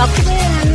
Welcome in.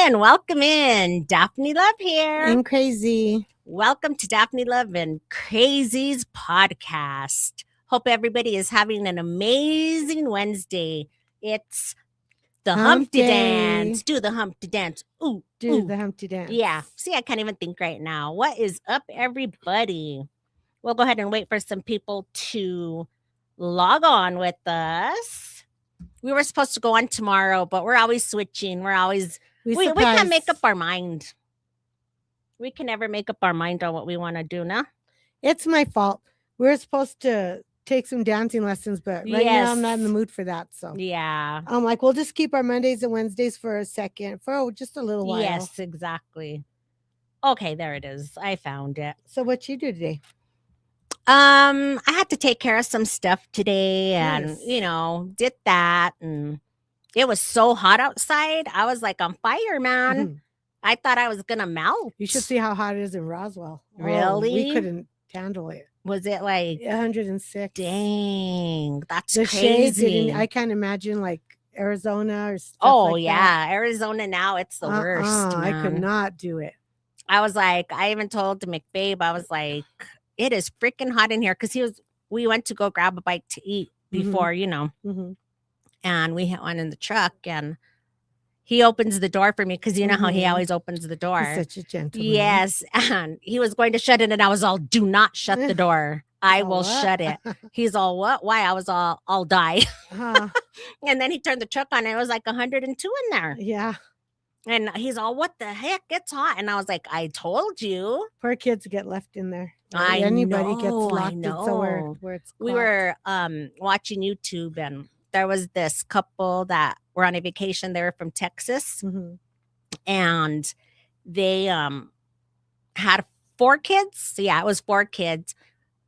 Welcome in. Daphne Love here. And Crazy. Welcome to Daphne Love and Crazy's podcast. Hope everybody is having an amazing Wednesday. It's the Humpty Dance. Do the Humpty Dance. Ooh, Do the Humpty Dance. Yeah. See, I can't even think right now. What is up, everybody? We'll go ahead and wait for some people to log on with us. We were supposed to go on tomorrow, but we're always switching. We can't make up our mind. We can never make up our mind on what we want to do, no? It's my fault. We're supposed to take some dancing lessons, but right now I'm not in the mood for that. So yeah, I'm like, we'll just keep our Mondays and Wednesdays for a second, for just a little while. Yes, exactly. Okay, there it is. I found it. So what you do today? I had to take care of some stuff today, and did that, and it was so hot outside. I was like on fire, man. Mm-hmm. I thought I was gonna melt. You should see how hot it is in Roswell. Really? We couldn't handle it. Was it like 106? Dang, that's the crazy. I can't imagine like Arizona or stuff like that. Arizona now, it's the worst. I could not do it. I was like, I even told McBabe, I was like, it is freaking hot in here, because we went to go grab a bite to eat before, Mm-hmm. And we hit one in the truck, and he opens the door for me, because you know how he always opens the door. He's such a gentleman. Yes, and he was going to shut it, and I was all, do not shut the door. I will shut it. He's all, what? Why? I was all, I'll die. And then he turned the truck on, and it was like 102 in there. Yeah. And he's all, what the heck? It's hot. And I was like, I told you. Poor kids get left in there. Anybody gets locked in somewhere where it's clogged. We were watching YouTube, and there was this couple that were on a vacation. They were from Texas. Mm-hmm. And they had 4 kids. So yeah, it was 4 kids.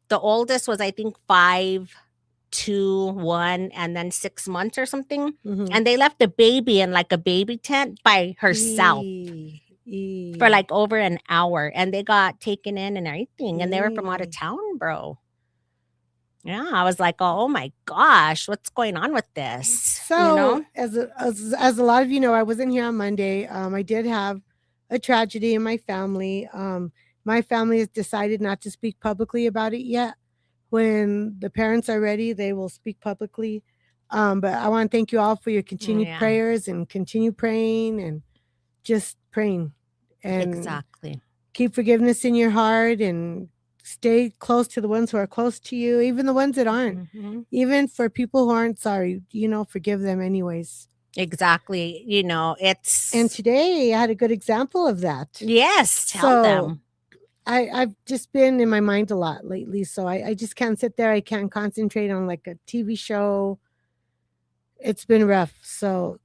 The oldest was, I think, 5, 2, 1, and then 6 months or something. Mm-hmm. And they left the baby in like a baby tent by herself for like over an hour. And they got taken in and everything. And they were from out of town, bro. Yeah, I was like, oh my gosh, what's going on with this? So, as a lot of you know, I wasn't here on Monday. I did have a tragedy in my family. My family has decided not to speak publicly about it yet. When the parents are ready, they will speak publicly. But I want to thank you all for your continued prayers, and continue praying, and just praying. And exactly. Keep forgiveness in your heart, and stay close to the ones who are close to you, even the ones that aren't. Mm-hmm. Even for people who aren't sorry, forgive them anyways. Exactly. It's... And today I had a good example of that. Yes, tell them. I've just been in my mind a lot lately, so I just can't sit there. I can't concentrate on like a TV show. It's been rough. So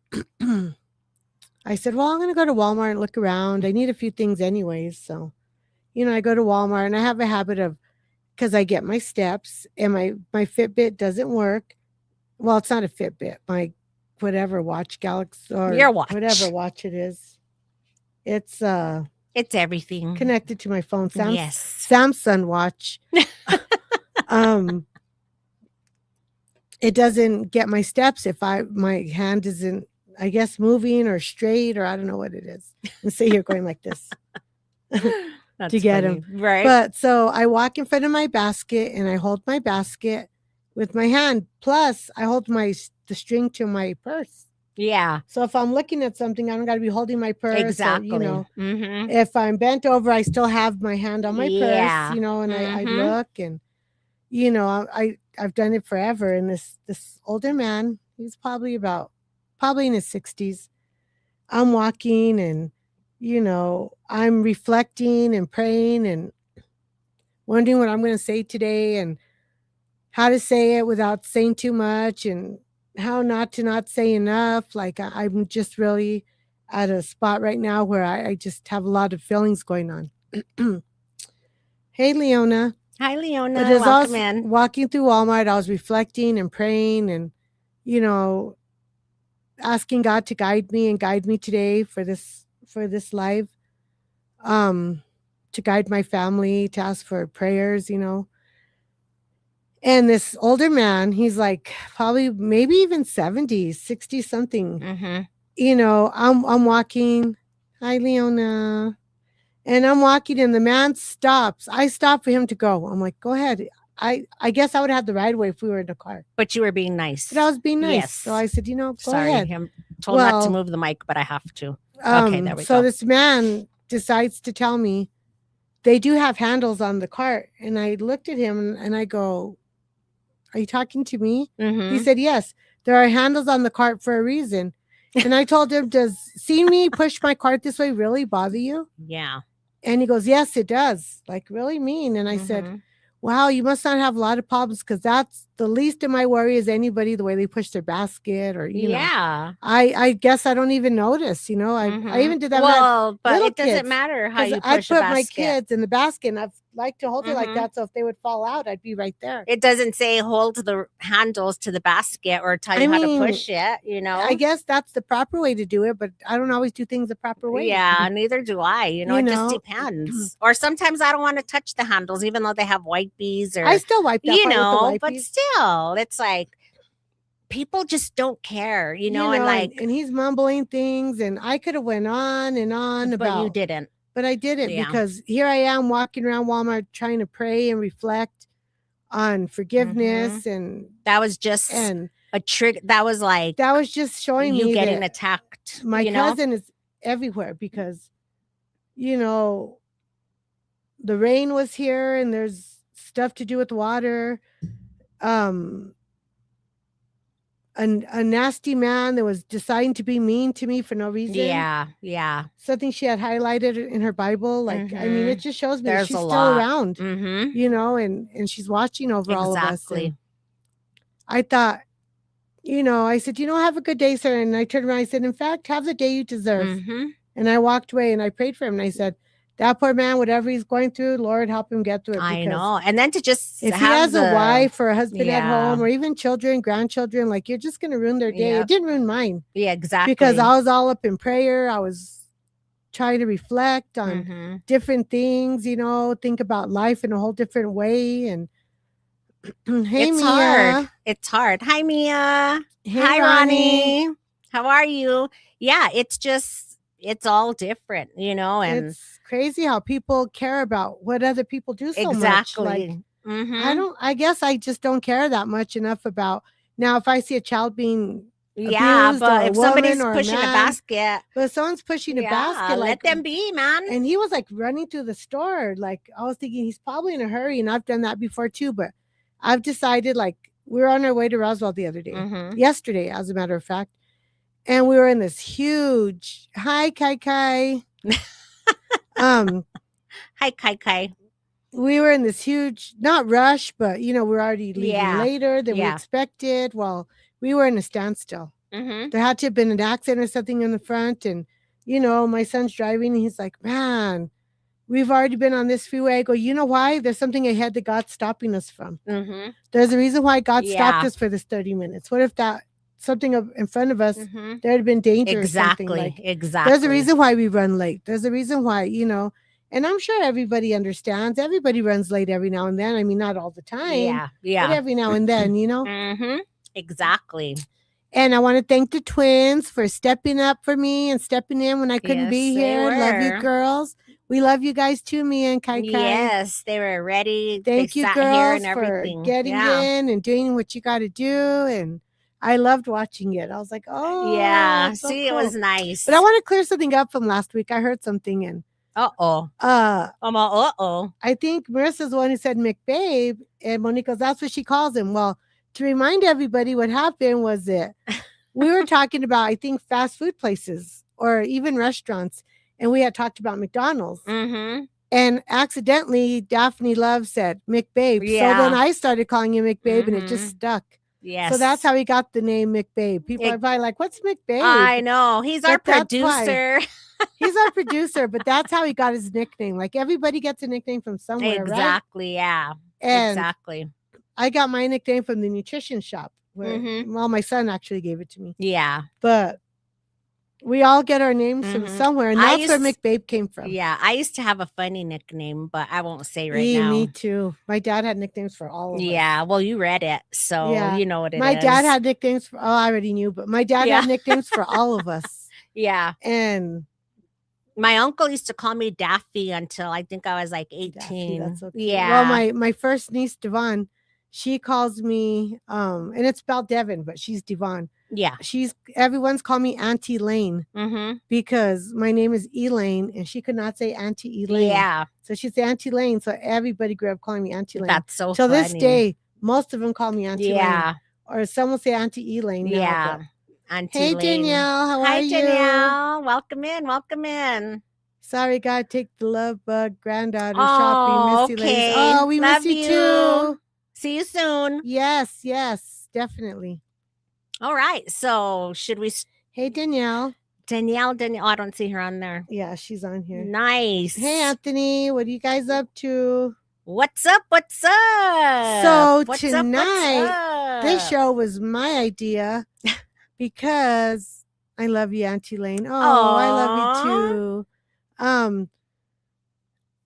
I said, well, I'm going to go to Walmart and look around. I need a few things anyways. So, I go to Walmart, and I have a habit of, because I get my steps, and my Fitbit doesn't work. Well, it's not a Fitbit. My whatever watch, Galaxy, or your watch, whatever watch it is. It's everything connected to my phone. Yes. Samsung watch. It doesn't get my steps if my hand isn't, I guess, moving or straight, or I don't know what it is. And so you're going like this to get them. Right. But so I walk in front of my basket, and I hold my basket with my hand. Plus I hold the string to my purse. Yeah. So if I'm looking at something, I don't got to be holding my purse. Exactly. Or, mm-hmm. If I'm bent over, I still have my hand on my purse, and I look, and, I've done it forever. And this older man, he's probably in his 60s. I'm walking, and, I'm reflecting and praying and wondering what I'm going to say today, and how to say it without saying too much, and how not to not say enough. Like I'm just really at a spot right now where I just have a lot of feelings going on. Hey, Leona. Hi, But Leona. as I Welcome was in. walking through Walmart, I was reflecting and praying and, you know, asking God to guide me and guide me today for this live. To guide my family, to ask for prayers, And this older man, he's like probably maybe even 70, 60 something. I'm walking. Hi, Leona. And I'm walking and the man stops. I stop for him to go. I'm like, go ahead. I guess I would have the right way if we were in the car. But you were being nice. But I was being nice. Yes. So I said, go Sorry, ahead. I'm told not to Well, move the mic, but I have to. Okay, there we So go. this man decides to tell me they do have handles on the cart. And I looked at him and I go, are you talking to me? He said, yes, there are handles on the cart for a reason. And I told him, does seeing me push my cart this way really bother you? Yeah. And he goes, yes, it does. Like, really mean. And I said, wow, you must not have a lot of problems because that's the least of my worry is anybody, the way they push their basket or, Yeah. I guess I don't even notice, I even did that. Well, but little it doesn't kids, matter how 'cause you I push a put my basket. kids in the basket and I've like to hold it like that. So if they would fall out, I'd be right there. It doesn't say hold the handles to the basket or tell you how to push it, I guess that's the proper way to do it, but I don't always do things the proper way. Yeah, neither do I. It just know? depends. Or sometimes I don't want to touch the handles, even though they have white bees or I still wipe that part with the but wipes. still, it's like people just don't care, and like and he's mumbling things and I could have went on and on about. But you didn't. But I didn't Yeah. because here I am walking around Walmart trying to pray and reflect on forgiveness and that was just a trick. That was like that was just showing you me getting that attacked. my cousin is everywhere because the rain was here and there's stuff to do with water. A nasty man that was deciding to be mean to me for no reason. Yeah. Something she had highlighted in her Bible. Like, I mean, it just shows me that There's she's a still lot. around, and she's watching over all of us. And I thought, I said, have a good day, sir. And I turned around, I said, in fact, have the day you deserve. And I walked away and I prayed for him. And I said, that poor man, whatever he's going through, Lord, help him get through it. I know. And then to just if he has a wife or a husband at home or even children, grandchildren, like you're just going to ruin their day. It didn't ruin mine. Yeah, exactly. Because I was all up in prayer. I was trying to reflect on different things, think about life in a whole different way. And hey, it's Mia. Hard. It's hard. Hi, Mia. Hey, hi, Ronnie. How are you? Yeah, it's all different, and it's crazy how people care about what other people do so much. Like, I guess I just don't care that much enough about now if I see a child being abused but if somebody's or pushing a basket, but if someone's pushing a basket, let them be, man. And he was like running through the store. Like I was thinking he's probably in a hurry, and I've done that before too. But I've decided, like, we were on our way to Roswell the other day, yesterday, as a matter of fact. And we were in this huge, hi, Kai Kai. Hi, Kai Kai. We were in this huge, not rush, but, we're already leaving later than we expected. Well, we were in a standstill. There had to have been an accident or something in the front. And, my son's driving and he's like, man, we've already been on this freeway. I go, you know why? There's something ahead that God's stopping us from. There's a reason why God stopped us for this 30 minutes. What if that something in front of us, there had been danger or something. Like, exactly. There's a reason why we run late. There's a reason why, and I'm sure everybody understands. Everybody runs late every now and then. I mean, not all the time. Yeah. But every now and then, Exactly. And I want to thank the twins for stepping up for me and stepping in when I couldn't be here. Love you, girls. We love you guys too, Mia and Kai Kai. Yes, they were ready. Thank you, girls, for getting in and doing what you got to do. And I loved watching it. I was like, oh, yeah. so See, cool. It was nice. But I want to clear something up from last week. I heard something and I think Marissa's the one who said McBabe, and Monique goes, that's what she calls him. Well, to remind everybody, what happened was that we were talking about, I think, fast food places or even restaurants, and we had talked about McDonald's. And accidentally, Daphne Love said McBabe. So then I started calling him McBabe, and it just stuck. Yes. So that's how he got the name McBabe. People are probably like, "What's McBabe?" I know. He's our But that's why. producer. He's our producer, but that's how he got his nickname. Like everybody gets a nickname from somewhere, right? Exactly. Yeah. And Exactly. I got my nickname from the nutrition shop where, well, my son actually gave it to me. Yeah. But we all get our names from somewhere, and that's where McBabe came from. Yeah, I used to have a funny nickname, but I won't say right now. Me too. My dad had nicknames for all of us. Yeah, well, you read it, so you know what it is. My dad had nicknames for, I already knew, but my dad had nicknames for all of us. Yeah. And my uncle used to call me Daffy until I think I was like 18. Daffy, that's so cute. Yeah. Well, my first niece, Devon, she calls me, and it's spelled Devon, but she's Devon. Yeah. Everyone's called me Auntie Lane because my name is Elaine and she could not say Auntie Elaine. Yeah. So she's Auntie Lane. So everybody grew up calling me Auntie Lane. That's so Till funny. this day, most of them call me Auntie Lane. Or some will say Auntie Elaine. Yeah. Auntie Hey, Lane. Danielle. How are you? Hi, Danielle. Welcome in. Welcome in. Sorry, God, take the love bug. Granddaughter shopping. Miss you, ladies. Oh, we Love miss you too. See you soon. Yes, definitely. All right. So should we? Hey, Danielle. Danielle. Oh, I don't see her on there. Yeah, she's on here. Nice. Hey, Anthony. What are you guys up to? What's up? What's up? So tonight, this show was my idea because I love you, Auntie Lane. Oh, I love you too.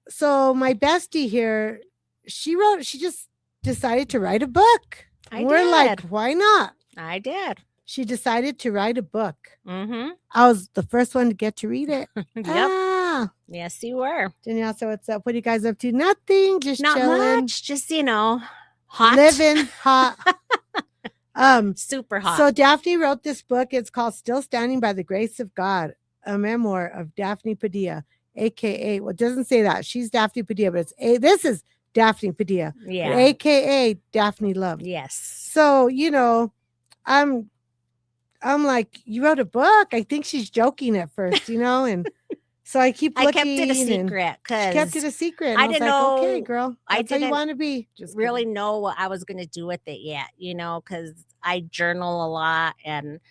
So my bestie here, she just decided to write a book. We're like, why not? I did. She decided to write a book. I was the first one to get to read it. Yep. Yes, you were. Danielle, so what's up? What are you guys up to? Nothing. Just not chilling. Much. Just, hot. Living hot. Super hot. So Daphne wrote this book. It's called Still Standing by the Grace of God, a memoir of Daphne Padilla, a.k.a. Well, it doesn't say that. She's Daphne Padilla, but this is Daphne Padilla. Yeah. A.k.a. Daphne Love. Yes. So, I'm like, you wrote a book? I think she's joking at first, and so I keep looking. I kept it a secret because she kept it a secret. I didn't know. Okay, girl, I didn't how you want to be. Just really know what I was going to do with it yet, because I journal a lot and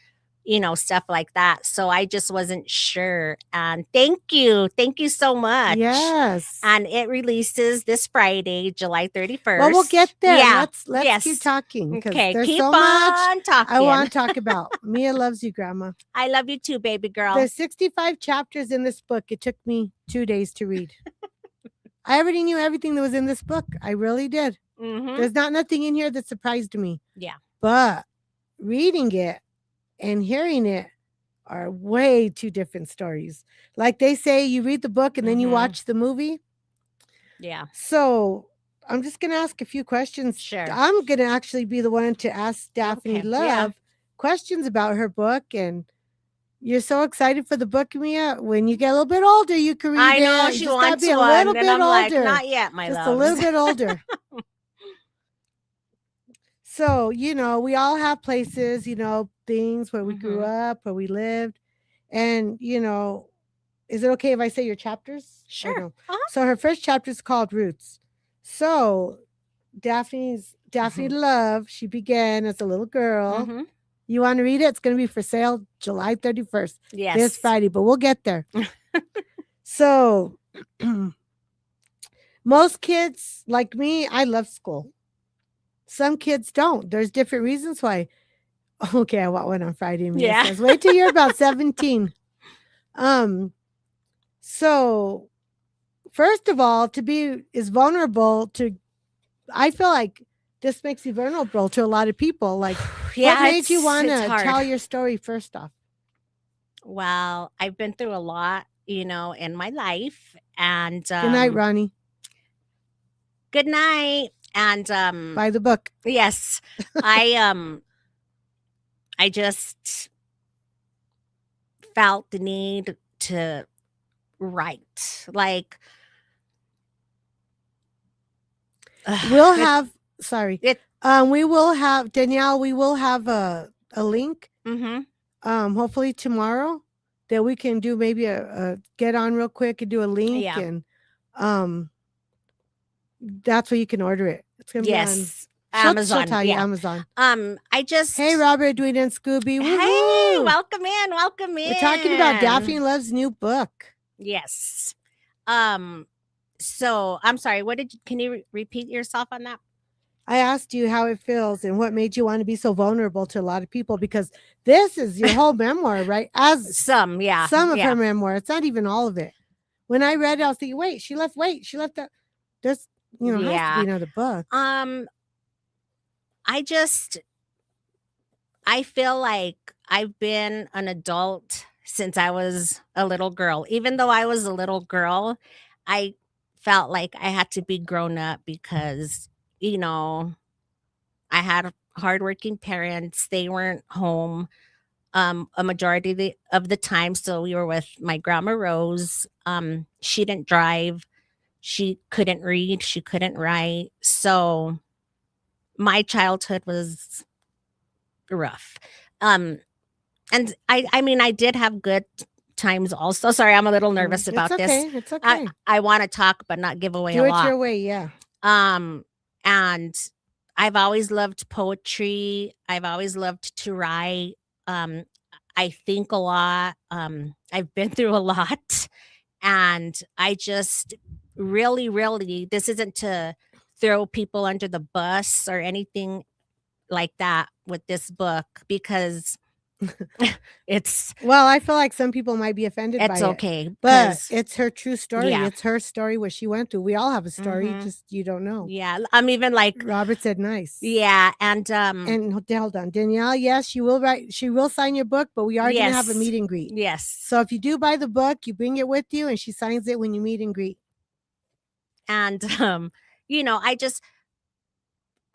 stuff like that. So I just wasn't sure. And thank you so much. Yes. And it releases this Friday, July 31st. Well, we'll get there. Yeah. Let's keep talking. Okay, there's keep so on much talking. I want to talk about. Mia loves you, Grandma. I love you too, baby girl. There's 65 chapters in this book. It took me 2 days to read. I already knew everything that was in this book. I really did. There's nothing in here that surprised me. Yeah. But reading it and hearing it are way two different stories. Like they say, you read the book and then you watch the movie. Yeah. So I'm just going to ask a few questions. Sure. I'm going to actually be the one to ask Daphne Love questions about her book. And you're so excited for the book, Mia. When you get a little bit older, you can read it. I know she wants be a one, little and bit I'm older. like, not yet, my love. Just a little bit older. So, we all have places, things where we grew up, where we lived. And, is it okay if I say your chapters? Sure. So her first chapter is called Roots. So Daphne Love, she began as a little girl. You want to read it? It's going to be for sale July 31st. Yes. This Friday, but we'll get there. So most kids like me, I love school. Some kids don't. There's different reasons why. Okay, I want one on Friday. Mia says, wait till you're about 17. So first of all, to be is vulnerable to, I feel like this makes you vulnerable to a lot of people. Like, what made you want to tell your story first off? Well, I've been through a lot, in my life. And good night, Ronnie. Good night. And buy the book. Yes. I just felt the need to write. Like we'll have we will have Danielle, we will have a link hopefully tomorrow that we can do maybe a get on real quick and do a link and that's where you can order it. It's gonna be on Amazon. She'll tell you Yeah. Amazon. I just Hey, Robert, Edwina, and Scooby. Hey, Woo-hoo! welcome in. Welcome in. We're talking about Daphne Love's new book. Yes. So I'm sorry. Can you repeat yourself on that? I asked you how it feels and what made you want to be so vulnerable to a lot of people, because this is your whole memoir, right? As Some of her memoir. It's not even all of it. When I read it, I was thinking, she left that. There's, has to be another book. I feel like I've been an adult since I was a little girl. Even though I was a little girl, I felt like I had to be grown up because, I had hardworking parents. They weren't home a majority of the time. So we were with my grandma Rose. She didn't drive. She couldn't read. She couldn't write. So my childhood was rough. And I mean, I did have good times also. Sorry, I'm a little nervous about this. It's okay. I want to talk, but not give away Do a it lot. your way, yeah. And I've always loved poetry. I've always loved to write. I think a lot. I've been through a lot. And I just really, this isn't to throw people under the bus or anything like that with this book, because I feel like some people might be offended by it. It's okay. But it's her true story. Yeah. It's her story, what she went through. We all have a story, just you don't know. Yeah. I'm even like Robert said nice. Yeah. And hold on. Danielle, yes, she will write, she will sign your book, but we are gonna have a meet and greet. Yes. So if you do buy the book, you bring it with you and she signs it when you meet and greet. And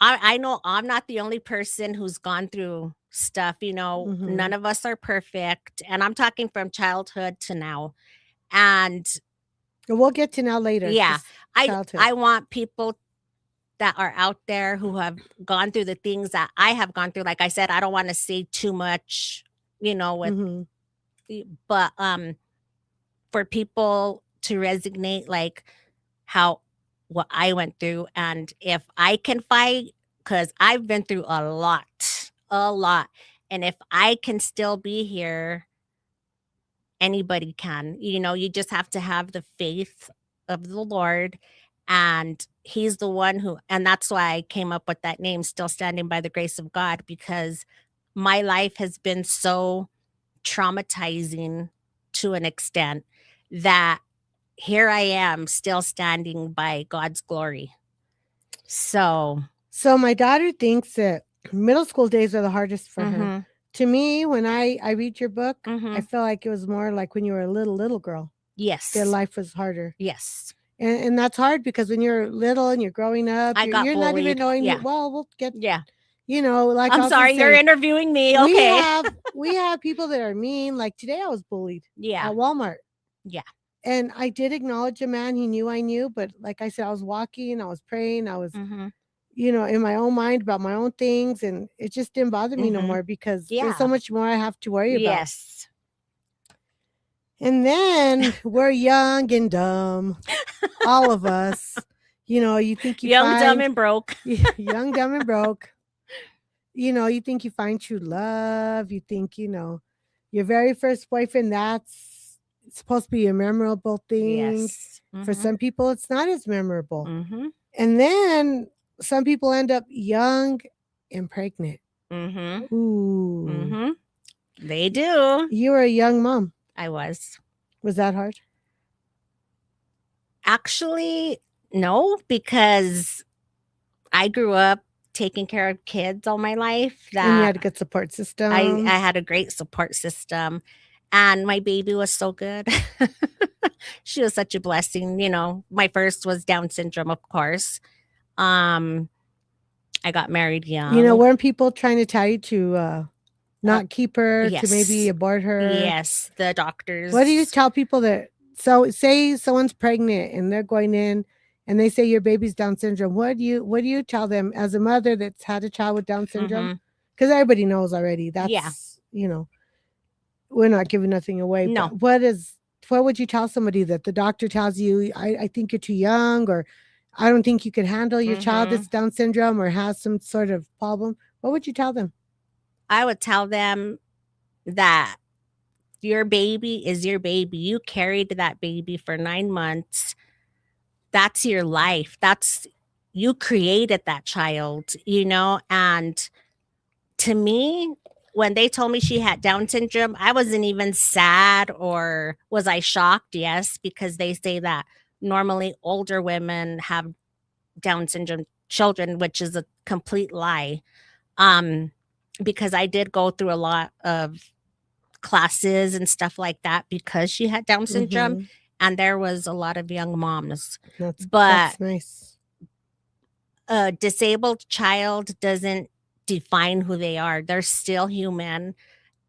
I know I'm not the only person who's gone through stuff, none of us are perfect. And I'm talking from childhood to now. And we'll get to now later. Yeah. I want people that are out there who have gone through the things that I have gone through. Like I said, I don't want to say too much, with but for people to resonate, like what I went through. And if I can fight, because I've been through a lot. And if I can still be here, anybody can. You just have to have the faith of the Lord. And he's the one and that's why I came up with that name, Still Standing by the Grace of God, because my life has been so traumatizing to an extent that here I am still standing by God's glory. So my daughter thinks that middle school days are the hardest for her. To me, when I read your book, I feel like it was more like when you were a little girl. Yes. Their life was harder. Yes. And that's hard because when you're little and you're growing up, you're not even knowing. Yeah. We'll get. Yeah. Like I'm sorry, you're interviewing me. Okay. We have people that are mean. Like today, I was bullied. Yeah. At Walmart. Yeah. And I did acknowledge a man. He knew I knew, but like I said, I was walking, I was praying, I was, in my own mind about my own things, and it just didn't bother me no more because there's so much more I have to worry about. Yes. And then we're young and dumb, all of us. You think you young, dumb, and broke. Young, dumb, and broke. You think you find true love. You think, your very first boyfriend, that's supposed to be a memorable thing. Yes. For some people, it's not as memorable. And then some people end up young and pregnant. Ooh. They do. You were a young mom. I was. Was that hard? Actually, no, because I grew up taking care of kids all my life. And you had a good support system. I had a great support system. And my baby was so good. She was such a blessing. My first was Down syndrome, of course. I got married young. Weren't people trying to tell you to not keep her, to maybe abort her? Yes, the doctors. What do you tell people say someone's pregnant and they're going in and they say your baby's Down syndrome? What do you tell them as a mother that's had a child with Down syndrome? Because everybody knows already. That's, we're not giving nothing away. No. But what would you tell somebody that the doctor tells you, I think you're too young, or I don't think you could handle your child Mhm. that's Down syndrome or has some sort of problem, what would you tell them? I would tell them that your baby is your baby. You carried that baby for 9 months. That's your life. You created that child, and to me, when they told me she had Down syndrome, I wasn't even sad, or was I shocked? Yes, because they say that normally older women have Down syndrome children, which is a complete lie. Um, because I did go through a lot of classes and stuff like that because she had Down syndrome, Mm-hmm. and there was a lot of young moms. That's But nice. a disabled child doesn't define who they are. They're still human,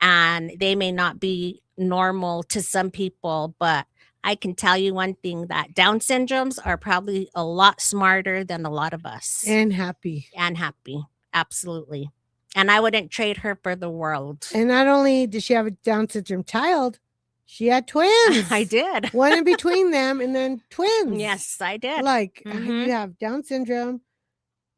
and they may not be normal to some people, but I can tell you one thing, that Down syndromes are probably a lot smarter than a lot of us, And happy. and happy. Absolutely. And I wouldn't trade her for the world. And not only did she have a Down syndrome child, she had twins. I did. One in between them, and then twins. Yes, I did. Like Mhm. you have Down syndrome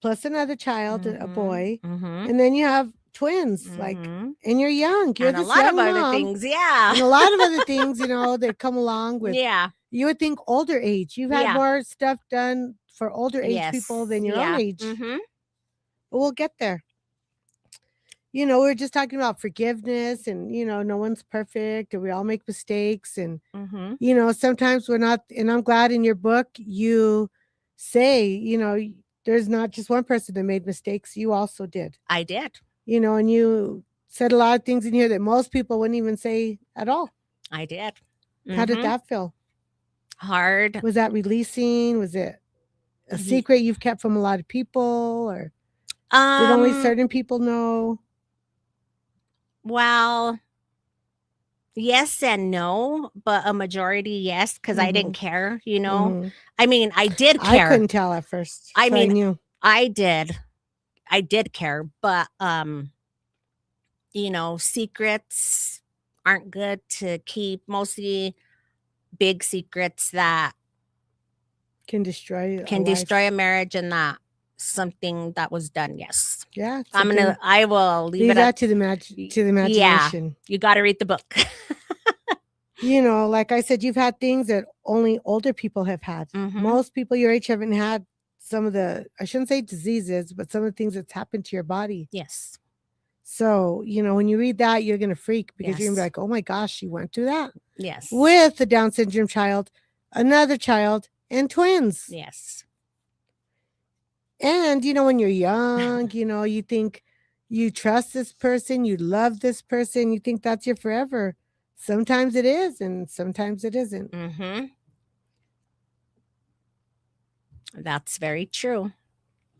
plus another child, a Mhm. boy, Mhm. and then you have twins. Like, Mhm. and you're young. You're And a this lot young of other mom, things. Yeah. and a lot of other things, that come along with. Yeah. You would think older age. You've had Yeah. more stuff done for older age Yes. people than your Yeah. own age. Mhm. But we'll get there. We were just talking about forgiveness, and no one's perfect, and we all make mistakes, and Mhm. sometimes we're not. And I'm glad in your book you say, there's not just one person that made mistakes. You also did. I did. And you said a lot of things in here that most people wouldn't even say at all. I did. How did Mhm. that feel? Hard. Was that releasing? Was it a Ye- secret you've kept from a lot of people, or did only Um. certain people know? Well, yes and no, but a majority yes, because I didn't care. Mhm. I mean, I did I care. couldn't tell at first. I so mean, knew. I did. I did care, but secrets aren't good to keep. Mostly big secrets that Can destroy a can life. destroy a marriage, and that something that was done. Yes. Yeah, I will leave leave it that up to the imagination. You got to read the book. Like I said, you've had things that only older people have had. Mhm. Most people your age haven't had some of the, I shouldn't say diseases, but some of the things that's happened to your body. Yes. So, when you read that, you're going to freak, because you're going to be Yes. like, oh my gosh, she went through that Yes. with a Down syndrome child, another child, and twins. Yes. And, when you're young, you think you trust this person, you love this person, you think that's your forever. Sometimes it is, and sometimes it isn't. Mhm. That's very true.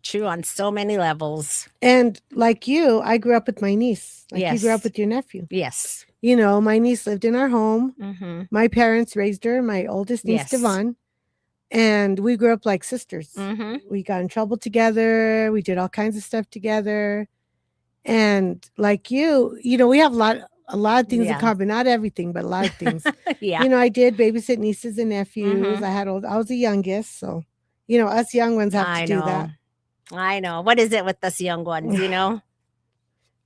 True on so many levels. And like you, I grew up with my niece. Like you grew up Yes. with your nephew. Yes. My niece lived in our home. Mhm. My parents raised her, my oldest niece, Yes. Devon. And we grew up like sisters. Mhm. We got in trouble together. We did all kinds of stuff together. And like you, we have a lot of things in Yeah. common. Not everything, but a lot of things. Yeah. I did babysit nieces and nephews. Mhm. I was the youngest. So, us young ones have I to do know. that. I know. What is it with us young ones,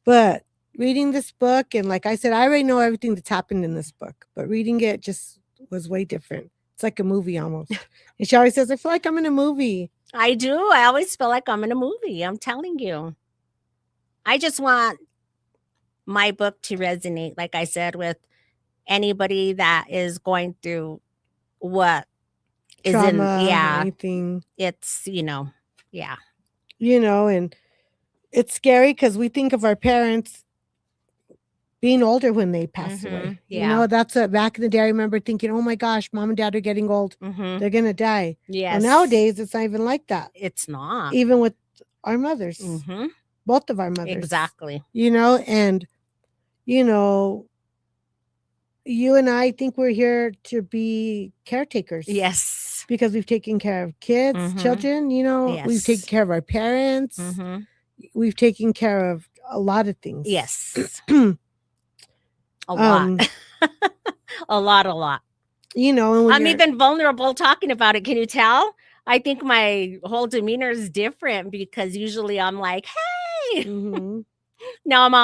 But reading this book, and like I said, I already know everything that's happened in this book, but reading it just was way different. It's like a movie almost. And she always says, I feel like I'm in a movie. I do. I always feel like I'm in a movie. I'm telling you. I just want my book to resonate, like I said, with anybody that is going through what is Trauma, yeah. anything. It's, yeah. And it's scary because we think of our parents being older when they pass away. Yeah. That's what back in the day I remember thinking, oh my gosh, mom and dad are getting old. Mhm. They're going to die. Yes. Well, nowadays, it's not even like that. It's not. Even with our mothers. Mhm. Both of our mothers. Exactly. And, you and I think we're here to be caretakers. Yes. Because we've taken care of kids, Mhm. children, we've taken Yes. care of our parents. Mhm. We've taken care of a lot of things. Yes. A lot. A lot. And when I'm even vulnerable talking about it. Can you tell? I think my whole demeanor is different because usually I'm like, "Hey." Mhm. Now I'm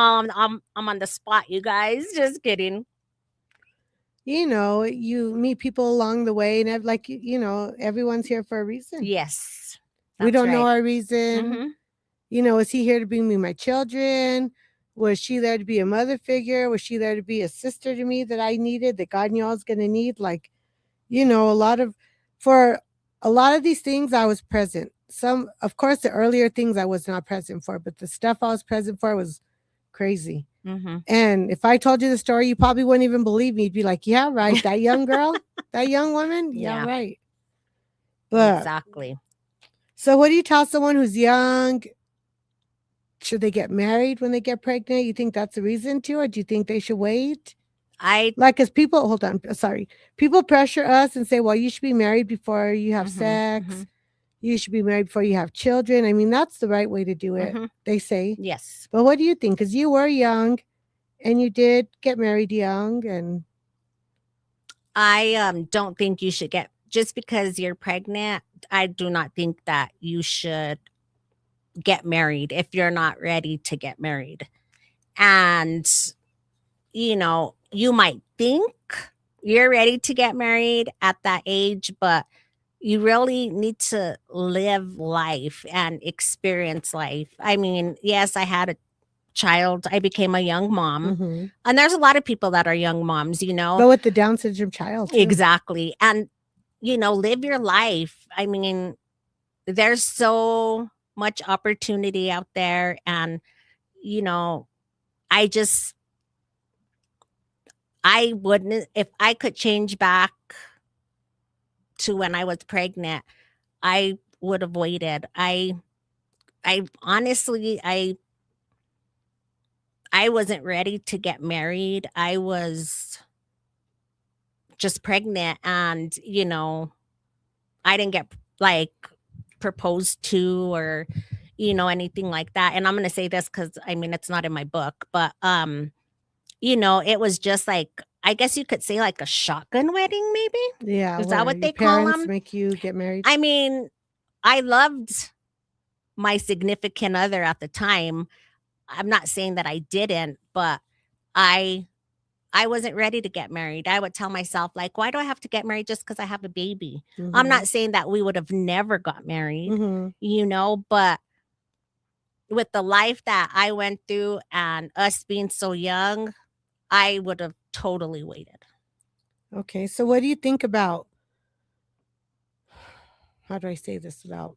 on the spot, you guys. Just kidding. You know, you meet people along the way, and like everyone's here for a reason. Yes. We That's don't know right. our reason. Mhm. Is he here to bring me my children? Was she there to be a mother figure? Was she there to be a sister to me that I needed, that God knew I was going to need? Like, for a lot of these things, I was present. Some, of course, the earlier things I was not present for, but the stuff I was present for was crazy. Mhm. And if I told you the story, you probably wouldn't even believe me. You'd be like, yeah, right. That young girl, that young woman. Yeah, Yeah. right. But Exactly. so what do you tell someone who's young? Should they get married when they get pregnant? You think that's the reason to, or do you think they should wait? I Like, as people, hold on, sorry. People pressure us and say, well, you should be married before you have Mhm. sex. Mhm. You should be married before you have children. I mean, that's the right way to do it, Mhm. they say. Yes. But what do you think? Because you were young and you did get married young. And I don't think you should get just because you're pregnant. I do not think that you should get married if you're not ready to get married. And you might think you're ready to get married at that age, but you really need to live life and experience life. I mean, yes, I had a child. I became a young mom. mhm. And there's a lot of people that are young moms. But with the Down syndrome child, too. Exactly. And, live your life. I mean, there's so much opportunity out there. And, you know, I just, I wouldn't, if I could change back to when I was pregnant, I would have waited. I honestly, I wasn't ready to get married. I was just pregnant and, I didn't get like proposed to or anything like that. And I'm going to say this cuz I mean it's not in my book, but it was just like I guess you could say like a shotgun wedding maybe? Yeah, Is that where what your they call parents them? make you get married. I mean, I loved my significant other at the time. I'm not saying that I didn't, but I I wasn't ready to get married. I would tell myself like, "Why do I have to get married just cuz I have a baby?" I'm Mhm. not saying that we would have never got married, Mhm. but with the life that I went through and us being so young, I would have totally waited. Okay, so what do you think about, how do I say this without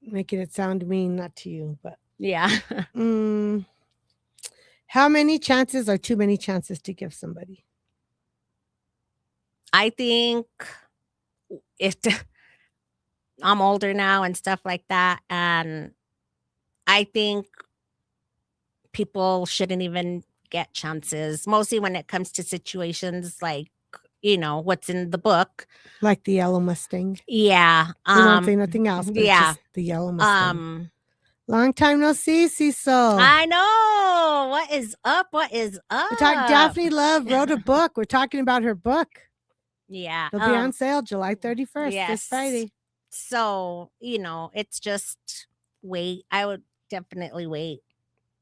making it sound mean, not to you, but Yeah. mm, how many chances are too many chances to give somebody? I think if I'm older now and stuff like that, and I think people shouldn't even get chances, mostly when it comes to situations like, what's in the book. Like the yellow Mustang. Yeah. We won't say nothing else, but it's Yeah. just the yellow Mustang. Um, Long time no see, Cecil. I know. What is up? What is We're talking. up? Daphne Love wrote a book. We're talking about her book. Yeah. It'll be on sale July 31st, this Yes. Friday. So, it's just wait. I would definitely wait.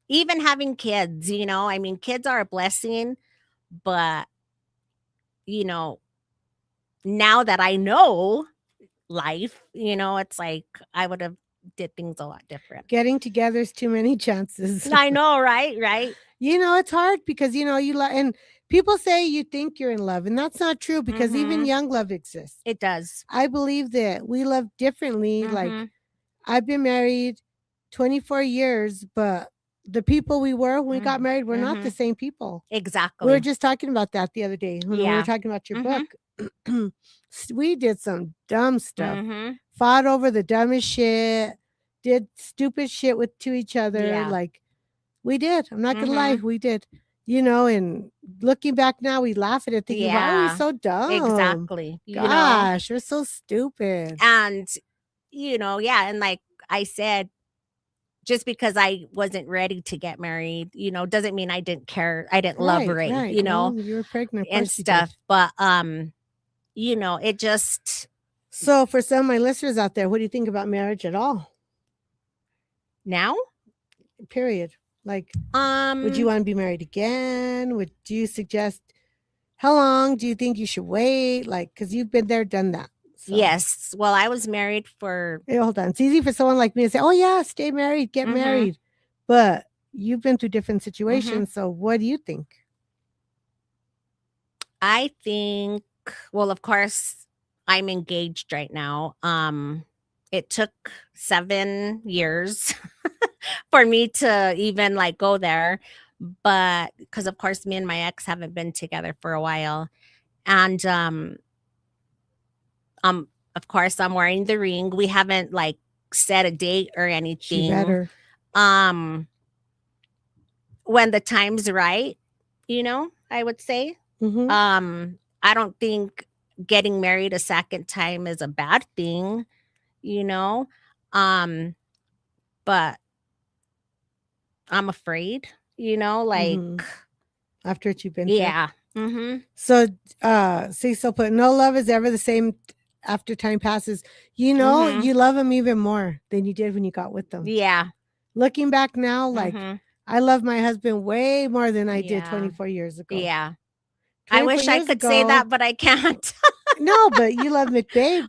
Even having kids, I mean, kids are a blessing, but, you know, now that I know life, it's like I would have did things a lot different. Getting together is too many chances. I know, right? Right. It's hard because you love, and people say you think you're in love, and that's not true because even Mhm. young love exists. It does. I believe that we love differently. Like, Mhm. I've been married 24 years, but the people we were when we got married were not the Mhm. same people. We were Exactly. just talking about that the other day when we were Yeah. talking about your Mhm. book. We did some dumb stuff, Mhm. fought over the dumbest shit, did stupid shit to each other. Yeah. Like, we did. I'm not gonna lie, Mhm. we did. And looking back now, we laugh at it, thinking, why were we Yeah. so dumb? Exactly. Gosh, we're so stupid. And yeah, and like I said, just because I wasn't ready to get married, doesn't mean I didn't care. I didn't love Right, Ray, right. Well, you were pregnant, of and course you did. stuff. But it just So, for some of my listeners out there, what do you think about marriage at all? Now, Period. Like, would you want to be married again? Do you suggest how long do you think you should wait? Like, because you've been there, done that. So. Yes. Well, I was married for. Hey, hold on. It's easy for someone like me to say, "Oh yeah, stay married, get married," but you've been through different situations. So, what do you think? I think. Well, of course, I'm engaged right now. It took 7 years for me to even like go there, but because of course me and my ex haven't been together for a while, and of course I'm wearing the ring. We haven't like set a date or She anything. better. When the time's right, I would say. Mhm. I don't think getting married a second time is a bad thing, but I'm afraid, like, Mhm. After what you've been through. yeah. So, Cecil put, no love is ever the same after time passes. You love them even more than you did when you got with them. Yeah. Looking back now, like, I love my husband way more than I did Yeah. 24 years ago. Yeah. I 24 wish I years could say ago- that, but I can't. No, but you love McBabe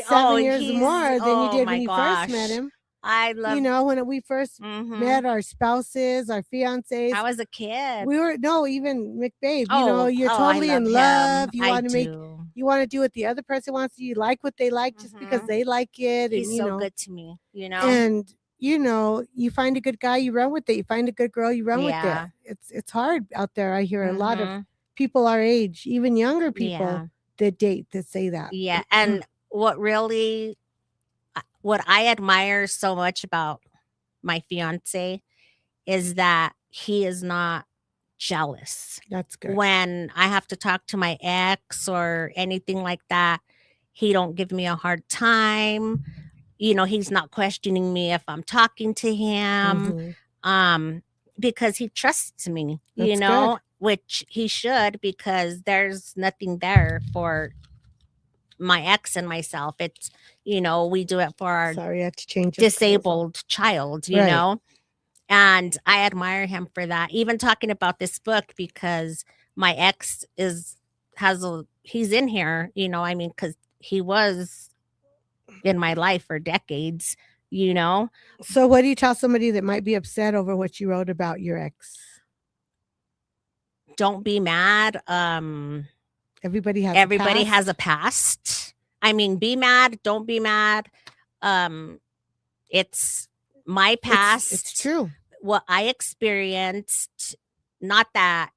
7 years he's- more than you oh did my when you first met gosh. him. I love. When we first met our spouses, our fiancés, I was a kid. we were even McBabe. Oh, You're I totally love in him. love. You I want to make, do. you want to do what the other person wants to. You like what they like just because they like it, He's and so good to me, And you find a good guy, you run with it. You find a good girl, you run Yeah. with it. It's hard out there. I hear a lot of people our age, even younger people Yeah. that date that say that. Yeah. And what I admire so much about my fiance is that he is not jealous. That's good. When I have to talk to my ex or anything like that, he don't give me a hard time. He's not questioning me if I'm talking to him. Because he trusts me, That's good. which he should, because there's nothing there for my ex and myself. It's, we do it for our Sorry, I had to change disabled child, Right. and I admire him for that. Even talking about this book, because my ex he's in here, because he was in my life for decades, So what do you tell somebody that might be upset over what you wrote about your ex? Don't be mad. Everybody has a past. I mean, be mad, don't be mad. It's my past. It's true. What I experienced, not that,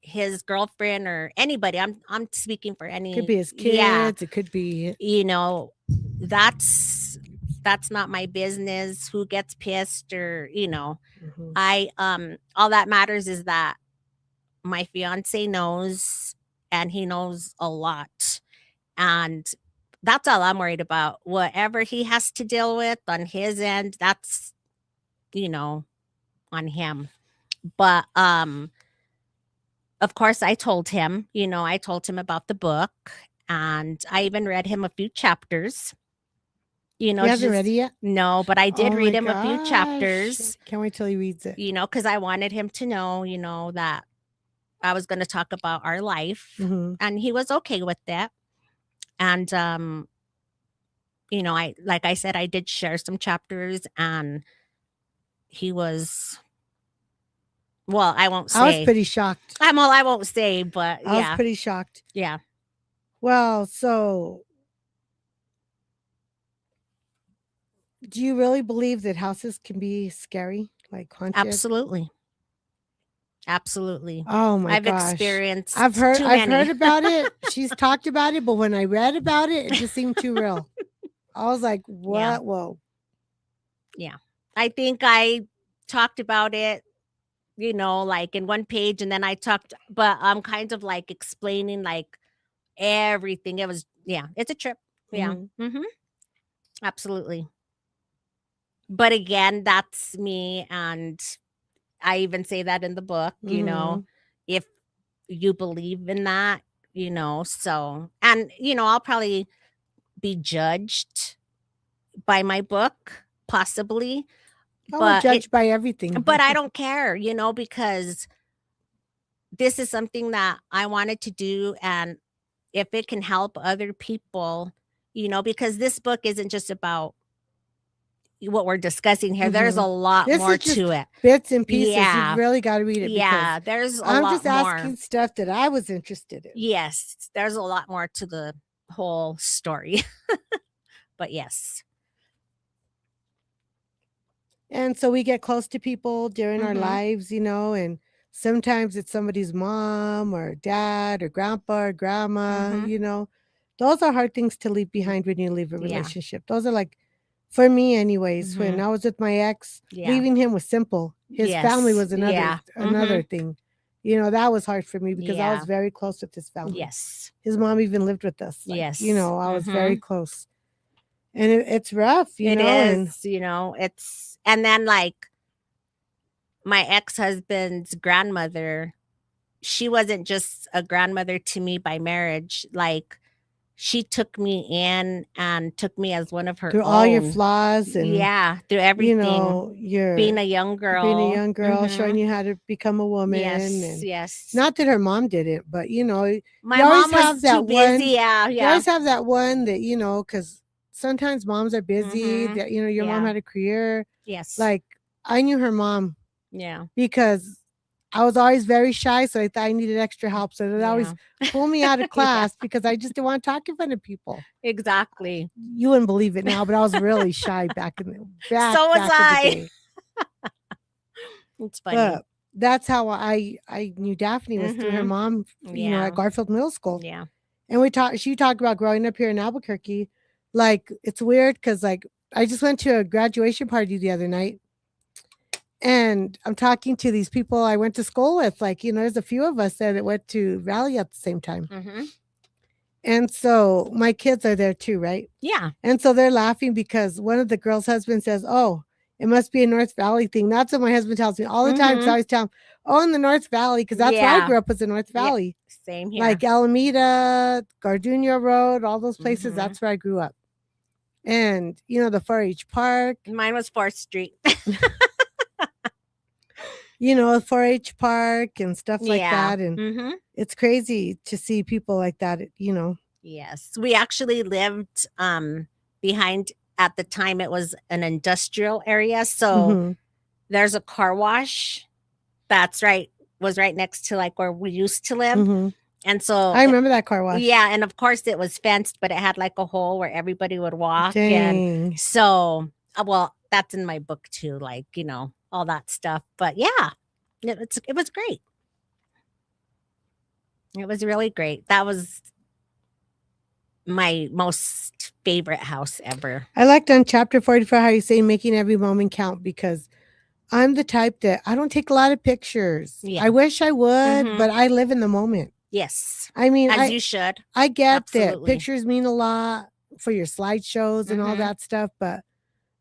his girlfriend or anybody. I'm speaking for any. Could be his kids. Yeah. It could be. That's not my business. Who gets pissed or Mhm. I all that matters is that my fiance knows, and he knows a lot, and that's all I'm worried about. Whatever he has to deal with on his end, that's on him. But of course I told him, about the book, and I even read him a few chapters. You haven't read it yet? No, but I did Oh read my him a few gosh. chapters. Can't wait till he reads it. Because I wanted him to know, that I was going to talk about our life, and he was okay with that. And like I said, I did share some chapters, and he was. Well, I won't say. I was pretty shocked. I won't say, but yeah. I was pretty shocked. Yeah. Well, so do you really believe that houses can be scary, like haunted? Absolutely. Absolutely. Oh my I've gosh. experienced. I've heard many. about it. She's talked about it, but when I read about it, it just seemed too real. I was like, what? Yeah. Whoa. Yeah. I think I talked about it, like in one page, and then but I'm kind of like explaining like everything. It was, it's a trip. Yeah. Absolutely. But again, that's me, and I even say that in the book, if you believe in that, So, and I'll probably be judged by my book, possibly, I was but judged by everything. but I don't care, because this is something that I wanted to do, and if it can help other people, because this book isn't just about what we're discussing here. There's a lot This more is just to it. bits and pieces. Yeah. You've really got to read it Yeah, because there's a I'm lot just more. asking stuff that I was interested in. Yes, there's a lot more to the whole story. But yes. And so we get close to people during our Mhm. lives, and sometimes it's somebody's mom or dad or grandpa or grandma, Mhm. Those are hard things to leave behind when you leave a Yeah. relationship. Those are like, for me anyways, when Mhm. I was with my ex, Yeah. leaving him was simple. His family Yes. was another Yeah. thing. That was hard for me because I was Yeah. very close with his family. Yes. His mom even lived with us. Like, Yes. I was very Mhm. close. And it's rough, It and is, it's, and then like my ex-husband's grandmother, she wasn't just a grandmother to me by marriage. Like, she took me in and took me as one of her through all your own. flaws and Yeah, through everything. you're Being a young girl. showing you how to become a woman. Yes, And yes. not that her mom didn't, but My you always mom was have too that one. busy. Yeah, You yeah. always have that one that because sometimes moms are busy. Mhm. That your mom Yeah. had a career. Yes. Like I knew her mom Yeah. because I was always very shy, so I thought I needed extra help. So they'd always pull me out of class because I just didn't want to talk in front of people. Exactly. You wouldn't believe it now, but I was really shy back in the So was back I. in the day. It's funny. But that's how I knew Daphne was through her mom, Yeah. at Garfield Middle School. Yeah. And she talked about growing up here in Albuquerque. Like it's weird because like I just went to a graduation party the other night. And I'm talking to these people I went to school with. Like, there's a few of us there that went to Valley at the same time. Mhm. And so my kids are there too, right? Yeah. And so they're laughing because one of the girls' husbands says, "Oh, it must be a North Valley thing." That's what my husband tells me all the time. Because I always tell him, "Oh, in the North Valley," because that's where I grew up, was the North Valley. Same here. Like Alameda, Gardenia Road, all those places. That's where I grew up. And the 4-H park. Mine was 4th Street. 4-H park and stuff like that. And it's crazy to see people like that, Yes. We actually lived behind, at the time it was an industrial area. So there's a car wash was right next to like where we used to live. And so I remember that car wash. Yeah, and of course it was fenced, but it had like a hole where everybody would walk. Dang. And so, well, that's in my book too, like, all that stuff. But yeah, it was great. It was really great. That was my most favorite house ever. I liked on chapter 44 how you say making every moment count, because I'm the type that I don't take a lot of pictures. Yeah. I wish I would, but I live in the moment. Yes. I mean, As you should. I get that Absolutely. pictures mean a lot for your slideshows and all that stuff, but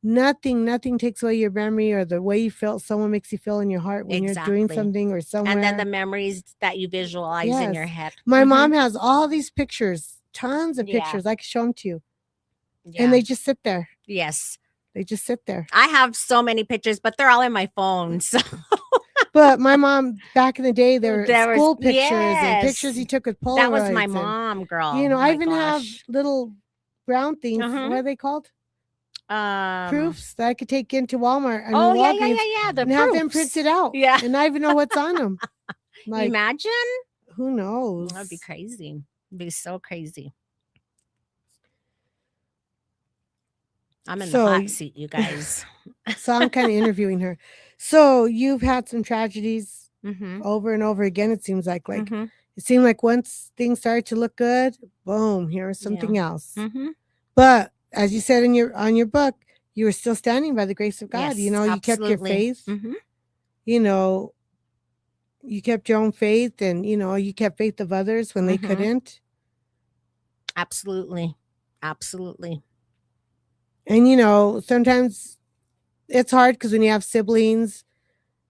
nothing takes away your memory or the way you feel. Someone makes you feel in your heart when you're doing something or somewhere. And then the memories that you visualize in your head. My mom has all these pictures, tons of pictures. I can show them to you. Yeah. And they just sit there. Yes. They just sit there. I have so many pictures, but they're all in my phone. So. But my mom, back in the day, there were school pictures and pictures you took with Polaroids. That was my mom, girl. I even have little brown things. What are they called? Proofs that I could take into Walmart. And yeah. And have them printed out. Yeah. And I even know what's on them. Like, imagine? Who knows? That'd be crazy. It'd be so crazy. I'm in the hot seat, you guys. So I'm kind of interviewing her. So you've had some tragedies over and over again. It seems like it seemed like once things started to look good, boom, here's something else. But as you said on your book, you were still standing by the grace of God. Yes, you kept your faith. You kept your own faith, and you kept faith of others when they couldn't. Absolutely. And sometimes it's hard because when you have siblings,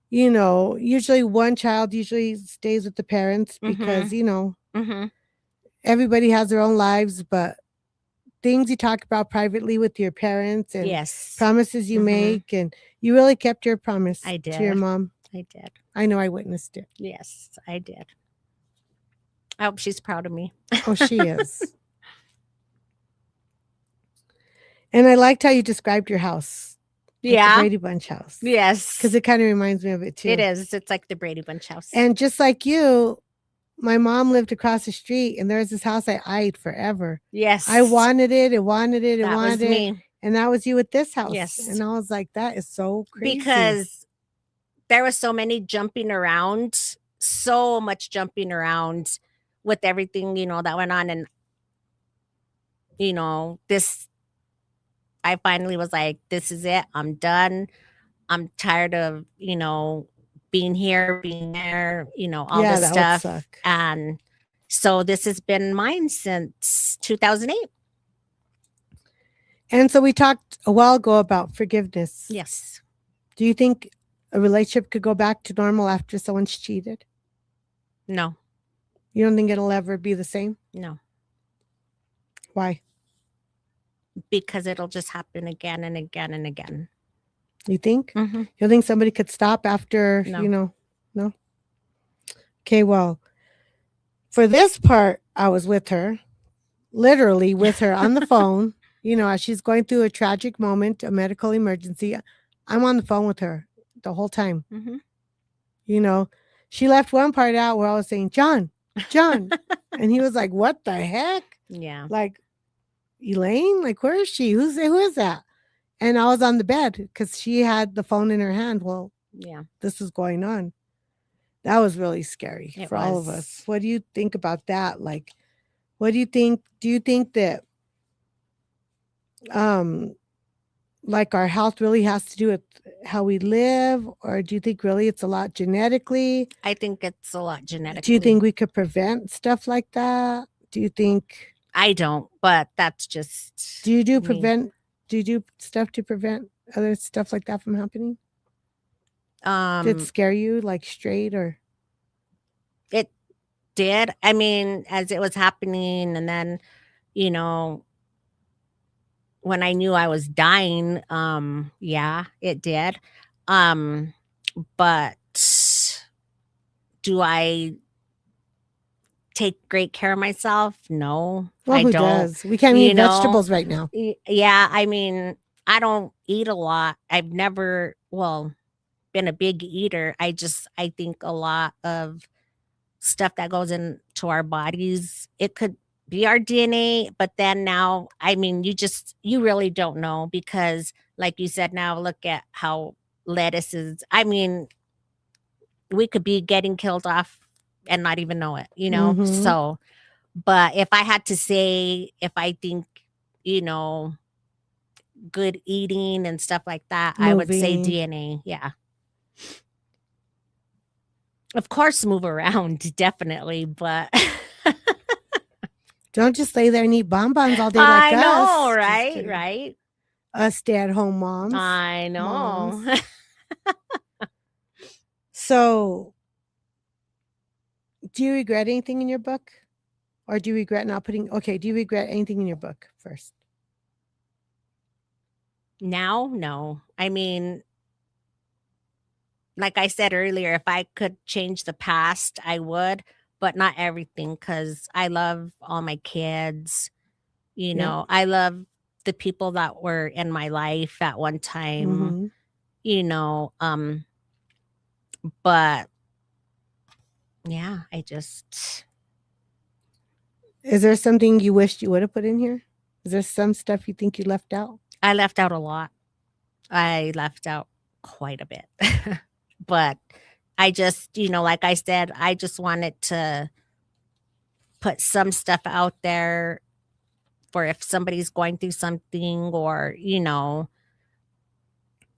usually one child stays with the parents because everybody has their own lives, but things you talk about privately with your parents and Yes. promises you Mhm. make, and you really kept your promise I to your did. mom. I did. I know I witnessed it. Yes, I did. I hope she's proud of me. Oh, she is. And I liked how you described your house. Like the Yeah. Brady Bunch house. Yes. Because it kind of reminds me of it too. It is. It's like the Brady Bunch house. And just like you, my mom lived across the street, and there's this house I eyed forever. Yes. I wanted it, and wanted it, and That was wanted it. me. And that was you with this house. Yes. And I was like, that is so crazy. Because there was so many jumping around, so much jumping around with everything, that went on. And, this, I finally was like, this is it. I'm done. I'm tired of, being here, being there, all Yeah, this that would stuff. suck. And so this has been mine since 2008. And so we talked a while ago about forgiveness. Yes. Do you think a relationship could go back to normal after someone's cheated? No. You don't think it'll ever be the same? No. Why? Because it'll just happen again and again and again. You think? Mhm. You think somebody could stop after, No. No? Okay, well, for this part, I was with her, literally with her on the phone, as she's going through a tragic moment, a medical emergency. I'm on the phone with her the whole time. Mhm. She left one part out where I was saying, John. And he was like, what the heck? Yeah. Like, Elaine? Like, where is she? Who is that? And I was on the bed because she had the phone in her hand. Well, Yeah. this was going on. That was really scary It for all of was. us. What do you think about that? Like, what do you think? Do you think that like our health really has to do with how we live, or do you think really it's a lot genetically? I think it's a lot genetically. Do you think we could prevent stuff like that? Do you think I don't, but that's just do you do me. prevent do you do stuff to prevent other stuff like that from happening? Did it scare you, like straight, or It did. I mean, as it was happening, and then, when I knew I was dying, yeah, it did. But do I take great care of myself? No, well, I who don't. does? We can't eat vegetables right now. Yeah, I mean, I don't eat a lot. I've never, been a big eater. I think a lot of stuff that goes into our bodies, it could be our DNA, but then now, I mean, you really don't know, because like you said, now look at how lettuce is. I mean, we could be getting killed off and not even know it, Mhm. So, but if I had to say, if I think, good eating and stuff like that, I would say Moving. DNA. Yeah. Of course, move around, definitely, but Don't just lay there and eat bonbons all day like I us. know, Just right? kidding. Right? Us stay-at-home moms. I know. Moms. So, do you regret anything in your book? Or do you regret not putting do you regret anything in your book first? Now, no. I mean, like I said earlier, if I could change the past, I would, but not everything, because I love all my kids. Yep. I love the people that were in my life at one time, Mhm. but yeah, I just, Is there something you wished you would have put in here? Is there some stuff you think you left out? I left out a lot. I left out quite a bit. But I just, like I said, I just wanted to put some stuff out there for if somebody's going through something, or,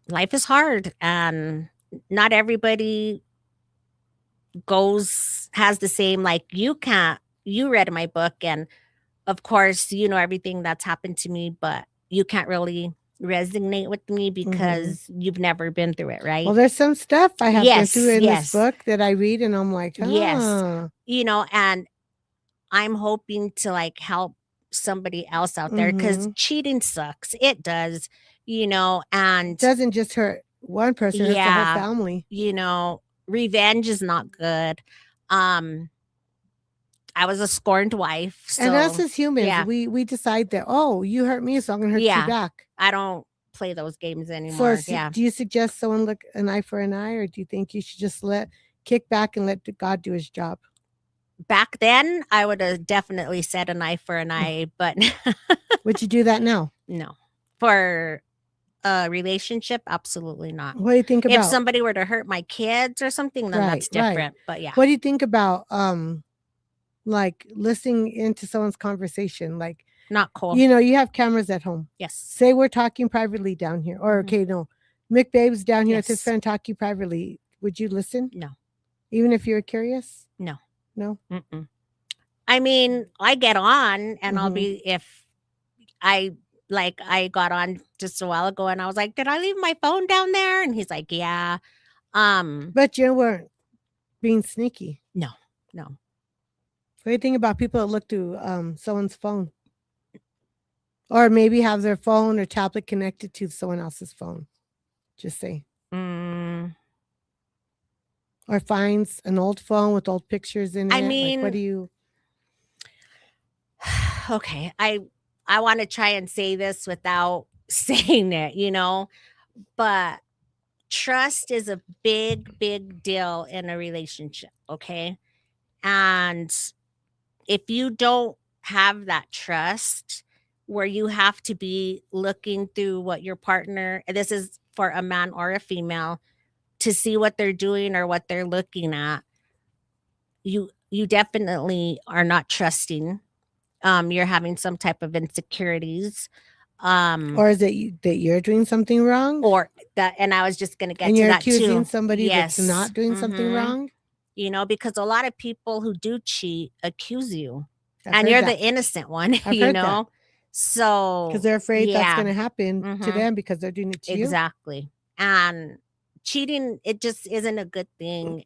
life is hard, and not everybody has the same, like you read my book, and of course, everything that's happened to me, but you can't really resonate with me because you've never been through it, right? Well, there's some stuff I have been through in Yes. this book that I read, and I'm like, Yes. huh. And I'm hoping to like help somebody else out there because cheating sucks. It does, It and doesn't just hurt one person, it hurts the whole yeah, family. Revenge is not good. I was a scorned wife, And us so as humans, yeah, we decide that, oh, you hurt me, so I'm gonna hurt you Yeah. back. I don't play those games So anymore. Yeah. do you suggest someone look an eye for an eye, or do you think you should just kick back and let God do his job? Back then, I would have definitely said an eye for an eye, but Would you do that now? no. For a relationship, absolutely not. What do you think If about somebody were to hurt my kids or something, then that's Right, right. different. But yeah, what do you think about like listening into someone's conversation? Like, not cool. you have cameras at home. Yes. Say we're talking privately down here. Or Mhm. okay, no. McBabe's down here with his Yes. friend talking privately. Would you listen? No. Even if you were curious? No. No? Mm-mm. I mean, I get on and I'll Mhm. be, if I got on just a while ago and I was like, did I leave my phone down there? And he's like, yeah. But you weren't being sneaky. No. What do you think about people that look through someone's phone? Or maybe have their phone or tablet connected to someone else's phone? Just say. Mm, Or finds an old phone with old pictures in it. I Like, mean, what do you okay, I want to try and say this without saying it, but trust is a big, big deal in a relationship, okay? And if you don't have that trust where you have to be looking through what your partner, this is for a man or a female, to see what they're doing or what they're looking at, you definitely are not trusting. You're having some type of insecurities. Or is it that you're doing something wrong? Or that, and I was just gonna get And to you're that accusing too. somebody that's not doing something Mhm. wrong? Because a lot of people who do cheat accuse you, I've and heard you're that. the innocent one, I've heard that. So Because they're afraid that's yeah, gonna happen to Mhm. them because they're doing it to you. exactly. And cheating, it just isn't a good thing.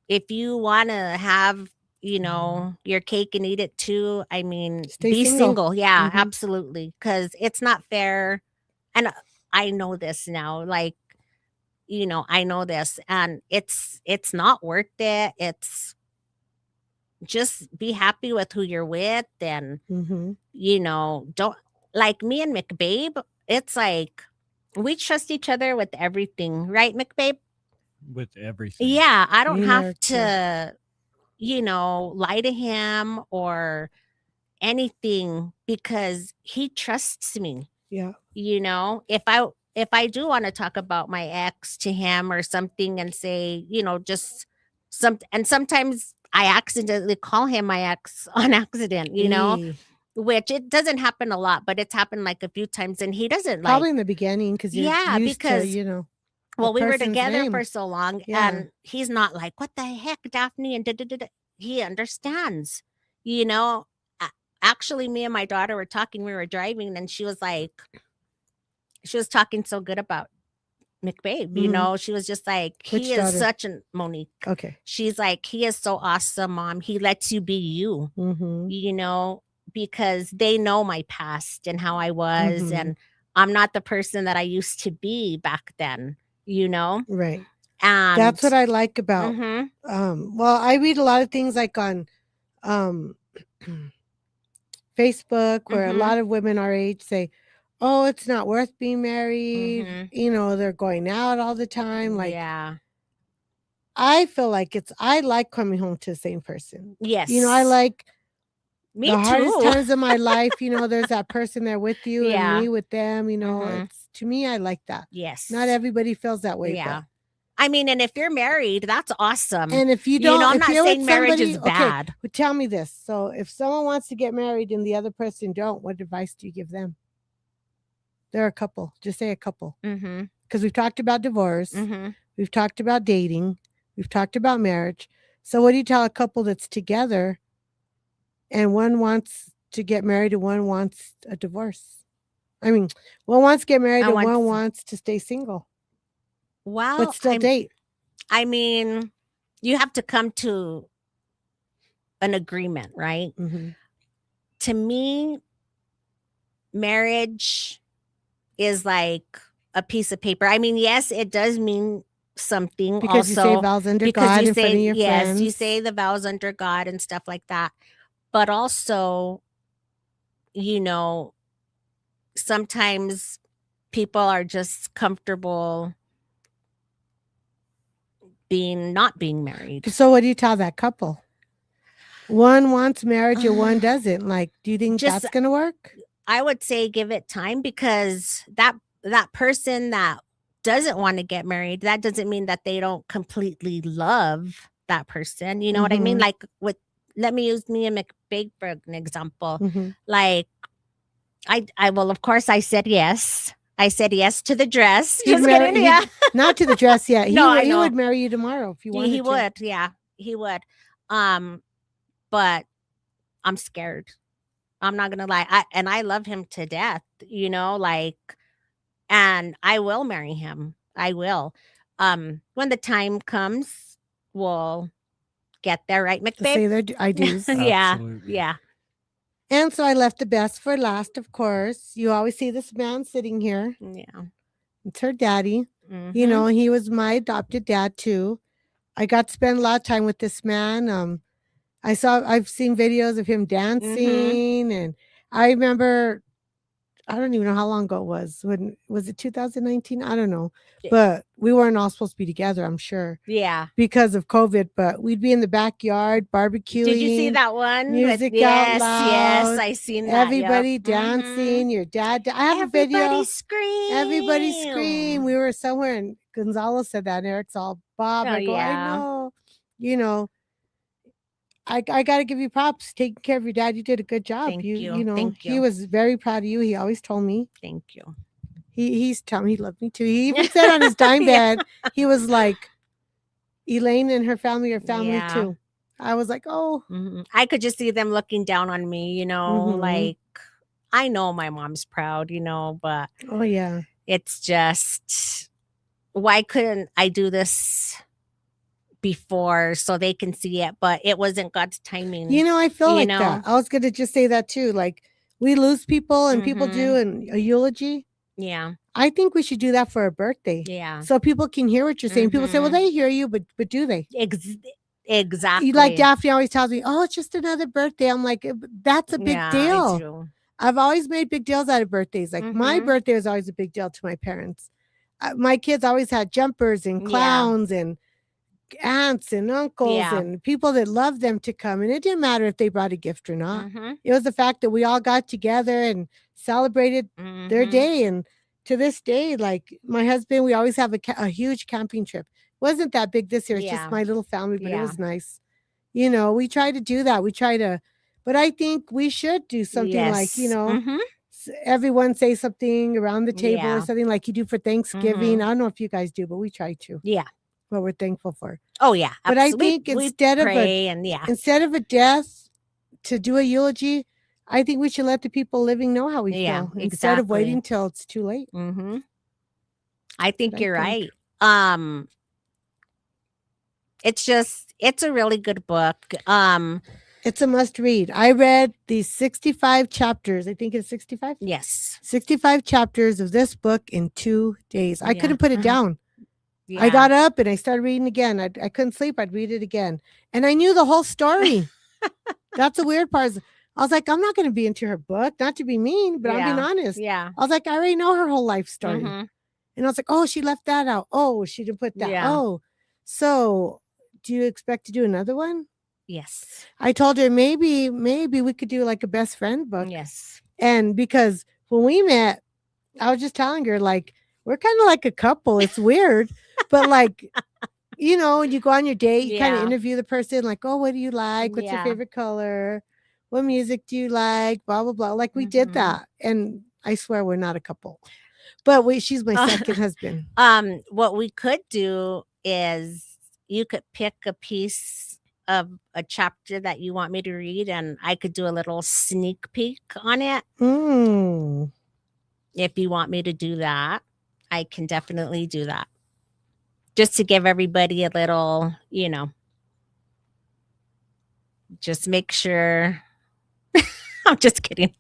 If you want to have, your cake and eat it too, I mean, Stay be single. single. Yeah, Mhm. absolutely. Because it's not fair. And I know this now. Like, I know this, and it's not worth it. It's just be happy with who you're with, and Mhm. don't, like me and McBabe. It's like we trust each other with everything, right, McBabe? With everything. Yeah, I don't Me have neither, too. to, lie to him or anything because he trusts me. Yeah. If I do want to talk about my ex to him or something and say, just and sometimes I accidentally call him my ex on accident, Eee. which it doesn't happen a lot, but it's happened like a few times, and he doesn't Probably like, in the beginning because you're yeah, used because to, well, we were person's together name. for so long, Yeah. and he's not like, "What the heck, Daphne?" And da, da, da, da. He understands, you know. A- Actually, me and my daughter were talking. We were driving, and she was talking so good about McBabe. Mhm. She was just like, Which "He is daughter? such an Monique." Okay. She's like, "He is so awesome, Mom. He lets you be you." Mhm. Because they know my past and how I was, Mhm. and I'm not the person that I used to be back then. Right. And That's what I like about Mhm. well, I read a lot of things like on um Facebook where a Mhm. lot of women our age say, "Oh, it's not worth being married." Mhm. They're going out all the time. Like, Yeah. I feel like I like coming home to the same person. Yes. I like Me the hardest too. times of my life, there's that person there with you and Yeah. me with them, Mhm. it's to me, I like that. Yes. Not everybody feels that way, Yeah. but I mean, and if you're married, that's awesome. and if you You know, don't, I'm if not you're with saying marriage somebody, is okay, bad. well, tell me this. So if someone wants to get married and the other person don't, what advice do you give them? They're a couple. Just say a couple. Mhm. Because we've talked about divorce. Mhm. We've talked about dating. We've talked about marriage. So what do you tell a couple that's together and one wants to get married and one wants a divorce? I mean, one wants to get married and one wants to stay single, Well, but still date. I mean, you have to come to an agreement, right? Mhm. To me, marriage is like a piece of paper. I mean, yes, it does mean something Because you say also vows under because God you in front say, of your yes, you friends. say the vows under God and stuff like that. But also, you know, sometimes people are just comfortable not being married. So what do you tell that couple? One wants marriage or one doesn't. Like, do you think Just that's going to work? I would say give it time, because that person that doesn't want to get married, that doesn't mean that they don't completely love that person. You know what I mean? Mhm. Like, let me use Mia McBaig for an example. Mhm. Like, I well, of course, I said yes. I said yes to the dress. He'd Just marry kidding. Yeah. not to the dress yet. No, I He know. would marry you tomorrow if you wanted He to. would. Yeah, he would. But I'm scared. I'm not gonna lie. I love him to death, like, and I will marry him. I will. When the time comes, we'll get there, right, Say McBabe? their I do's. Yeah. Absolutely. Yeah. And so I left the best for last, of course. You always see this man sitting here. Yeah. It's her daddy. You Mhm. know, he was my adopted dad too. I got to spend a lot of time with this man. I've seen videos of him Mhm. dancing, and I remember, I don't even know how long ago it was. When was it 2019? I don't know. Yeah. But we weren't all supposed to be together, I'm sure, Yeah. because of COVID. But we'd be in the backyard barbecuing. Did you see that one? Music out Yes, loud. I seen that. Everybody Yep. dancing. Your dad. I have Everybody a video. scream. Everybody scream. We were somewhere, and Gonzalo said that, and Eric's all Bob. Oh, I go, I yeah. know. You know, I got to give you props. Taking care of your dad, you did a good job. Thank you. You know, Thank he you. was very proud of you. He always told me. Thank you. He's telling me he loved me too. He even said on his dime Yeah. bed, he was like, Elaine and her family are family Yeah. too. I was like, oh, Mhm. I could just see them looking down on me, Mhm. like, I know my mom's proud, but oh yeah. it's just, why couldn't I do this before so they can see it? But it wasn't God's timing. You know, I feel You like know? that. I was gonna just say that too. Like, we lose people and people do Mhm. a eulogy. Yeah. I think we should do that for a birthday. Yeah. So people can hear what you're saying. People say, well, Mhm. they hear you, but do they? Exactly. Like Daphne always tells me, oh, it's just another birthday. I'm like, that's a big Yeah, I deal. do. I've always made big deals out of birthdays. Like my Mhm. birthday was always a big deal to my parents. My kids always had jumpers and Yeah. clowns and aunts and uncles Yeah. and people that loved them to come. And it didn't matter if they brought a gift or not. Mhm. It was the fact that we all got together and celebrated their Mhm. day. And to this day, like my husband, we always have a huge camping trip. Wasn't that big this year. It's Yeah. just my little family, but it Yeah. was nice. You know, we try to do that. We try to, but I think we should do something like, Yes. Mhm. everyone say something around the table or Yeah. something like you do for Thanksgiving. Mhm. I don't know if you guys do, but we try to. Yeah. What we're thankful for. Oh, yeah. But I Absolutely. think instead of a death to do a eulogy, I think we should let the people living know how we Yeah, feel instead of waiting exactly. till it's too late. Mm-hmm. I think What I you're think. right. It's a really good book. It's a must read. I read these 65 chapters. I think it's 65. Yes. 65 chapters of this book in 2 days. I Yeah. couldn't put it Mhm. down. Yeah. I got up and I started reading again. I couldn't sleep. I'd read it again. And I knew the whole story. That's the weird part. I was like, I'm not going to be into her book, not to be mean, but I'm being Yeah. honest. Yeah. I was like, I already know her whole life story. Mhm. And I was like, oh, she left that out. Oh, she didn't put that. Yeah. Oh, so do you expect to do another one? Yes. I told her maybe we could do like a best friend book. Yes. And because when we met, I was just telling her, like, we're kind of like a couple. It's weird, but like, you know, you go on your date, you kind of Yeah. interview the person, like, oh, what do you like? What's your Yeah. favorite color? What music do you like? Blah, blah, blah. Like we did Mhm. that. And I swear we're not a couple. But she's my second husband. What we could do is you could pick a piece of a chapter that you want me to read, and I could do a little sneak peek on it. Mm. If you want me to do that, I can definitely do that. Just to give everybody a little, Just make sure. I'm just kidding.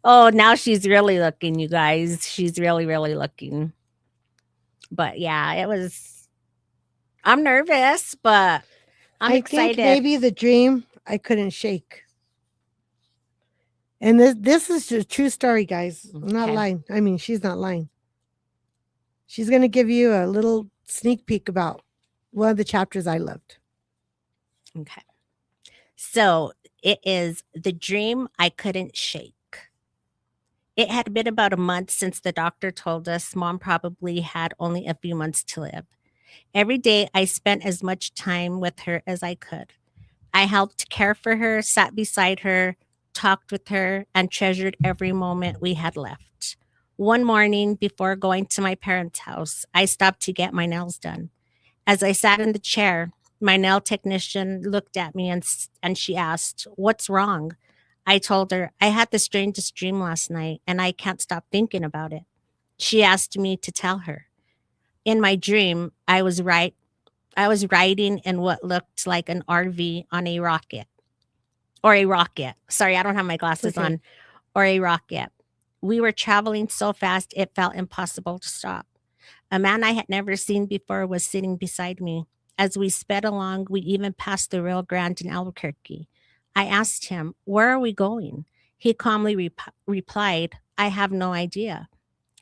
Oh, now she's really looking, you guys. She's really, really looking. But yeah, it was. I'm nervous, but I'm I excited. think maybe the dream I couldn't shake. And this is a true story, guys. I'm not Okay. lying. I mean, she's not lying. She's going to give you a little sneak peek about one of the chapters I loved. Okay. So it is the dream I couldn't shake. It had been about a month since the doctor told us Mom probably had only a few months to live. Every day I spent as much time with her as I could. I helped care for her, sat beside her, talked with her, and treasured every moment we had left. One morning before going to my parents' house, I stopped to get my nails done. As I sat in the chair, my nail technician looked at me and she asked, "What's wrong?" I told her, "I had the strangest dream last night and I can't stop thinking about it." She asked me to tell her. In my dream, I was riding in what looked like an RV on a rocket. Or a rocket. Sorry, I don't have my glasses Okay. on. Or a rocket. We were traveling so fast it felt impossible to stop. A man I had never seen before was sitting beside me. As we sped along, we even passed the Rio Grande in Albuquerque. I asked him, "Where are we going?" He calmly replied, "I have no idea."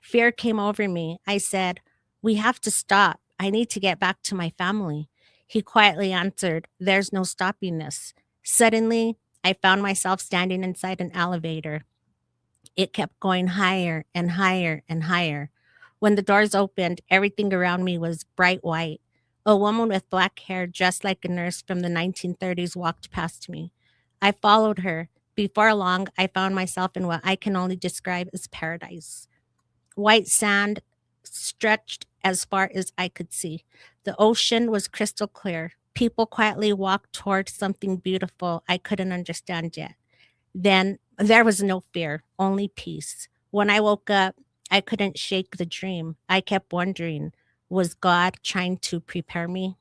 Fear came over me. I said, "We have to stop. I need to get back to my family." He quietly answered, "There's no stopping this." Suddenly, I found myself standing inside an elevator. It kept going higher and higher and higher. When the doors opened, everything around me was bright white. A woman with black hair, dressed like a nurse from the 1930s, walked past me. I followed her. Before long, I found myself in what I can only describe as paradise. White sand stretched as far as I could see. The ocean was crystal clear. People quietly walked toward something beautiful I couldn't understand yet. Then there was no fear, only peace. When I woke up, I couldn't shake the dream. I kept wondering, was God trying to prepare me?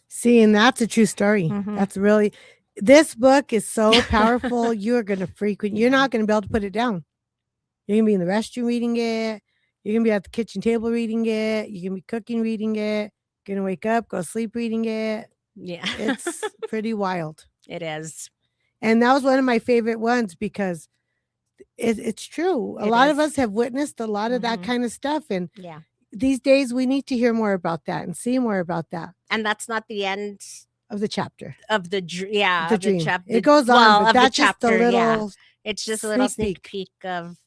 See, and that's a true story. Mhm. That's really, this book is so powerful. You're going to frequent, you're not going to be able to put it down. You're going to be in the restroom reading it. You're going to be at the kitchen table reading it. You're going to be cooking reading it. You're going to wake up, go to sleep reading it. Yeah. It's pretty wild. It is. And that was one of my favorite ones because it's true. A It lot of is. us have witnessed a lot of that Mhm. kind of stuff. And Yeah. these days we need to hear more about that and see more about that And that's not the end of the chapter. of the The of dream. the chapter. It goes on, well, but of the that's just a chapter, yeah. little It's just a little sneak sneak peek of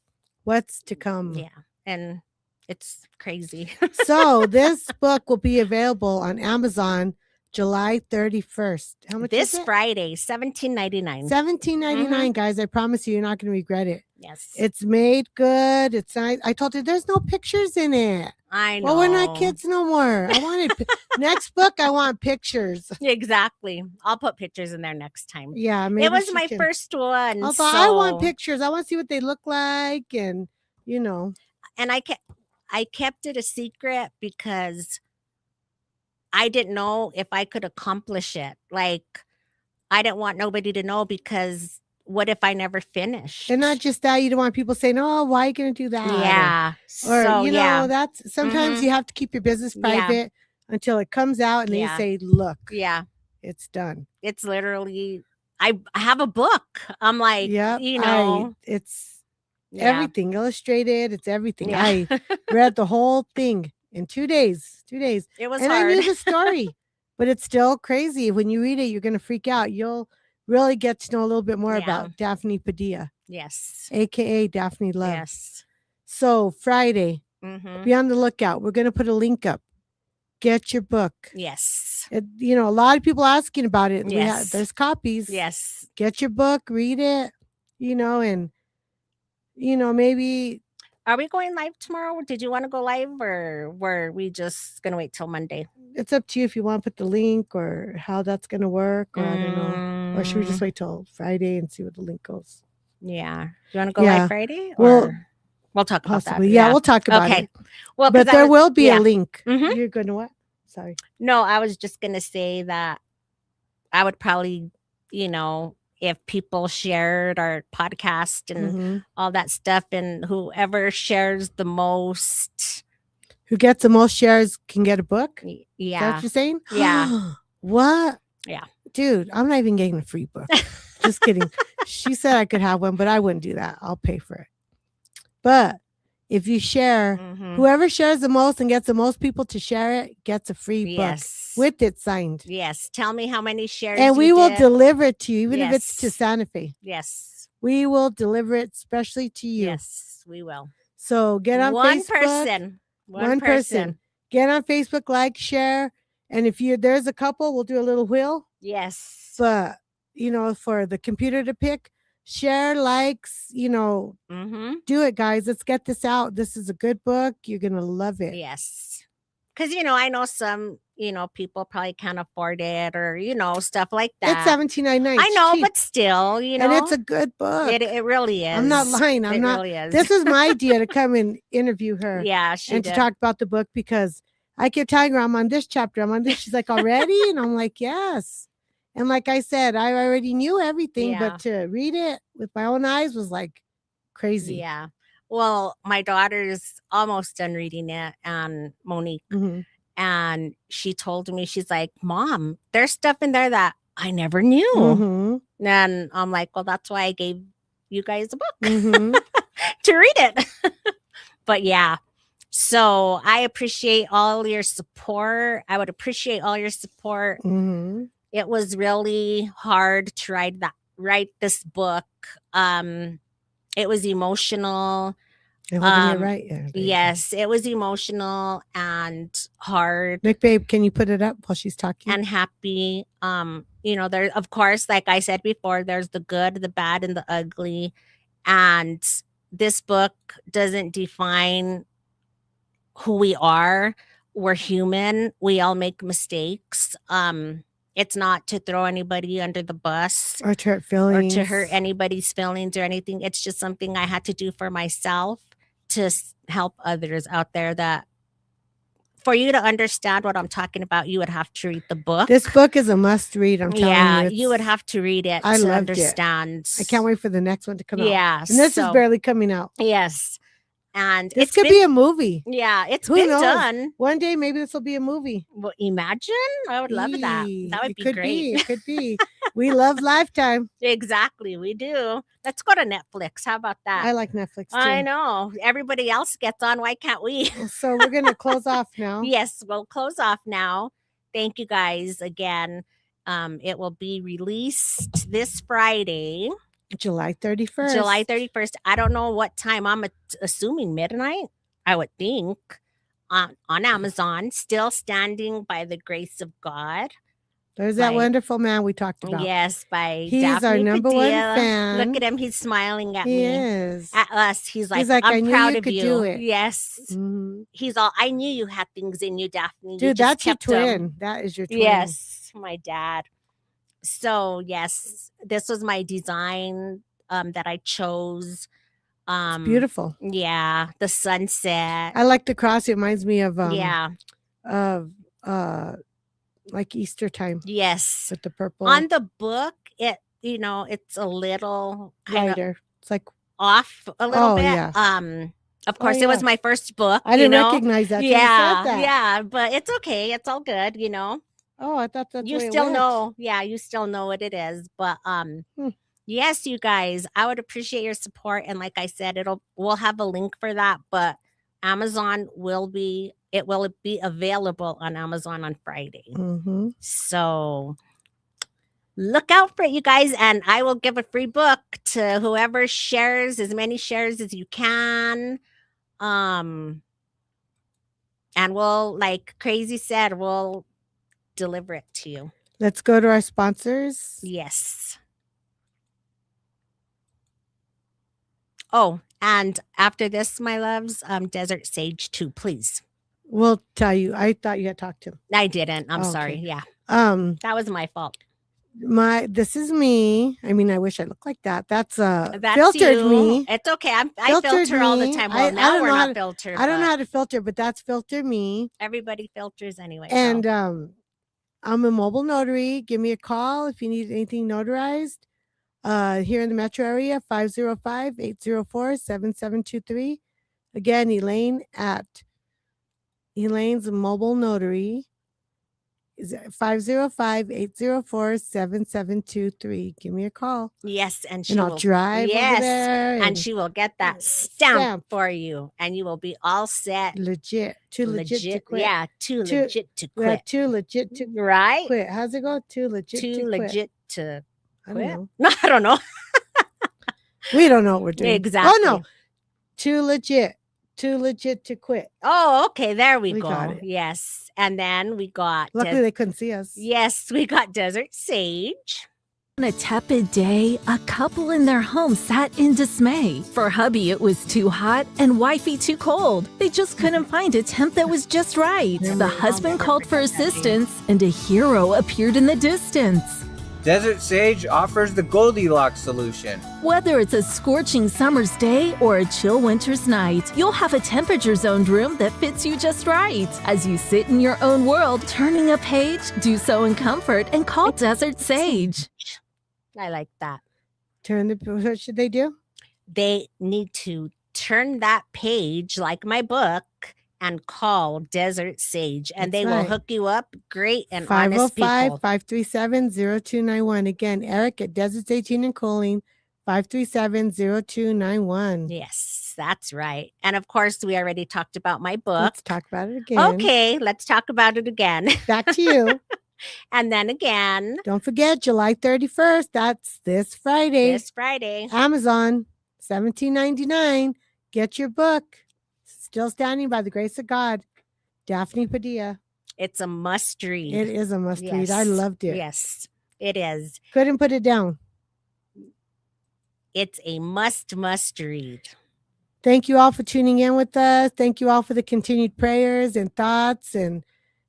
what's to come. yeah. And it's crazy. So this book will be available on Amazon July 31st. How much This is it? Friday, $17.99. $17.99, guys. I promise you, you're not going to regret it. Yes. It's made good. It's nice. I told you there's no pictures in it. I know. Well, we're not kids no more. I wanted next book. I want pictures. Exactly. I'll put pictures in there next time. Yeah, maybe It was she my can. first one. Also, I want so- pictures. I want to see what they look like, and you know. And I kept it a secret because I didn't know if I could accomplish it. Like, I didn't want nobody to know because what if I never finished? And not just that, you don't want people saying, "Oh, why are you going to do that?" Yeah. Or so, you know, yeah. that's sometimes Mhm. you have to keep your business Yeah. private until it comes out, and then Yeah. you say, "Look, Yeah. it's done." It's literally, I have a book. I'm like, Yep, you know, it's yeah. everything illustrated. It's everything. Yeah. I read the whole thing in 2 days. 2 days, It was and hard. I knew the story, but it's still crazy. When you read it, you're going to freak out. You'll really get to know a little bit more Yeah. about Daphne Padilla, Yes. aka Daphne Love. Yes. So Friday, Mm-hmm. be on the lookout. We're going to put a link up. Get your book. Yes. You know, a lot of people asking about it. Yes. There's copies. Yes. Get your book, read it, you know, and, you know, maybe Are we going live tomorrow? Did you want to go live or were we just going to wait till Monday? it's up to you if you want to put the link or how that's going to work, or I don't know. Or should we just wait till Friday and see what the link goes? Yeah. You want to go Yeah. live Friday? Well, Or we'll talk about Possibly. that. Yeah, we'll talk about Okay. it. Well, But there will be yeah. a link. Mhm. You're going to what? Sorry. No, I was just gonna say that I would probably, if people shared our podcast and Mhm. all that stuff, and whoever shares the most, Who gets the most shares can get a book? Is that yeah, what you're saying? Yeah. What? Yeah. Dude, I'm not even getting a free book. Just kidding. She said I could have one, but I wouldn't do that. I'll pay for it. But if you share, Mhm. whoever shares the most and gets the most people to share it gets a free book Yes. with it signed. Yes. Tell me how many shares And you we will did. deliver it to you, even if it's to Yes. Santa Fe. Yes. We will deliver it specially to you. Yes, we will. So get on One Facebook. person. One person. Get on Facebook, like, share. And if there's a couple, we'll do a little wheel. Yes. But, for the computer to pick, share, likes, Mm-hmm. do it, guys. Let's get this out. This is a good book. You're going to love it. Yes. Because, I know some, people probably can't afford it or, stuff like that. It's $17.99. I know, cheap. but still, And it's a good book. It really is. I'm not lying. It really is. This was my idea to come and interview her. Yeah, she and did. to talk about the book because I kept telling her I'm on this chapter. I'm on this. She's like, already? And I'm like, yes. And like I said, I already knew everything, Yeah. but to read it with my own eyes was like crazy. Yeah. Well, my daughter's almost done reading it, and Monique, Mhm. and she told me, she's like, Mom, there's stuff in there that I never knew. Mhm. And I'm like, well, that's why I gave you guys a book Mhm. to read it. But yeah, so I appreciate all your support. I would appreciate all your support. Mhm. It was really hard to write this book. It was emotional. And holding it right. Yeah, there you go. Yes, it was emotional and hard Nick, babe, can you put it up while she's talking? and happy. There, of course, like I said before, there's the good, the bad, and the ugly. And this book doesn't define who we are. We're human. We all make mistakes. It's not to throw anybody under the bus or to hurt or feelings. to hurt anybody's feelings or anything. It's just something I had to do for myself to help others out there. That for you to understand what I'm talking about, you would have to read the book. This book is a must read. I'm telling Yeah, you. you would have to read it I to loved it. understand. I can't wait for the next one to come out. Yeah, And this is so- barely coming out. Yes, and This it's could been, be a movie. yeah, it's Who been knows? done. One day, maybe this will be a movie. Well, imagine, I would love that. Eee, That would it be could great. It could be. We love Lifetime. Exactly, we do. Let's go to Netflix. How about that? I like Netflix too. I know everybody else gets on. Why can't we? So we're gonna close off now. Yes, we'll close off now. Thank you guys again. It will be released this Friday, July 31st. July 31st. I don't know what time. I'm assuming midnight, I would think, on Amazon. Still Standing by the Grace of God. There's that by- wonderful man we talked about. Yes, by He's Daphne our number one Padilla. fan. Look at him. He's smiling at He me. is. At us. He's like, I I'm knew proud you of could you. do it. Yes. Mhm. He's all, I knew you had things in you, Daphne. You Dude, just that's your kept 'em." twin. That is your twin. Yes, my dad. So yes, this was my design that I chose. It's beautiful. Yeah, the sunset. I like the cross. It reminds me of Yeah. of like Easter time Yes. with the purple On the book, it's a little kind of lighter. It's like off a little Oh, bit. yeah. Of course, it was yeah. my first book. I didn't you know? recognize that. till you Yeah, said that. yeah, but it's okay. It's all good. Oh, I thought that's You the way it still went. know. Yeah, you still know what it is. But yes, you guys, I would appreciate your support. And like I said, we'll have a link for that, but Amazon will be available on Amazon on Friday. Mm-hmm. So look out for it, you guys, and I will give a free book to whoever shares as many shares as you can. And we'll, like Crazy said, we'll deliver it to you. Let's go to our sponsors. Yes. Oh, and after this, my loves, Desert Sage 2, please. We'll tell you. I thought you had talked to him. I didn't. I'm Okay. sorry. Yeah, Um, that was my fault. This is me. I mean, I wish I looked like that. That's That's filtered you. me. It's okay. I Filtered filter all the me. time. I Well, don't now we're know how not to- filtered. I don't know but how to filter, but that's filter me. Everybody filters anyway. And so. I'm a mobile notary. Give me a call if you need anything notarized. Here in the metro area, 505-804-7723. Again, Elaine's Mobile Notary is 505-804-7723. Give me a call. Yes, and she And I'll will drive over yes, there and she will get that stamp stamp. for you, and you will be all set. legit. Too legit to quit. Yeah, too Too- legit to We're quit. too legit to Right? quit. How's it go? Too legit Too to quit. legit to I don't quit. know. No, I don't know. We don't know what we're doing. Exactly. Oh no. Too legit to quit. Oh, okay. There we, We go. got it. Yes, and then we got Luckily, they couldn't see us. yes, we got Desert Sage. On a tepid day, a couple in their home sat in dismay. For hubby, it was too hot and wifey too cold. They just couldn't find a temp that was just right. The husband called for assistance, and a hero appeared in the distance. Desert Sage offers the Goldilocks solution. Whether it's a scorching summer's day or a chill winter's night, you'll have a temperature-zoned room that fits you just right. As you sit in your own world, turning a page, do so in comfort and call Desert Sage. I like that. What should they do? They need to turn that page like my book and call Desert Sage, and That's they will right. hook you up great and honest people. 505-537-0291. Again, Eric at Desert Sage Heating and Cooling, 537-0291. Yes, that's right. And of course, we already talked about my book. Let's talk about it again. Okay, let's talk about it again. Back to you. And then again, Don't forget, July 31st. That's this Friday. this Friday. Amazon, $17.99. Get your book. Still standing by the grace of God. Daphne Padilla. It's a must read. It is a must read. I Yes, loved it. Yes, it is. Couldn't put it down. It's a must read. Thank you all for tuning in with us. Thank you all for the continued prayers and thoughts, and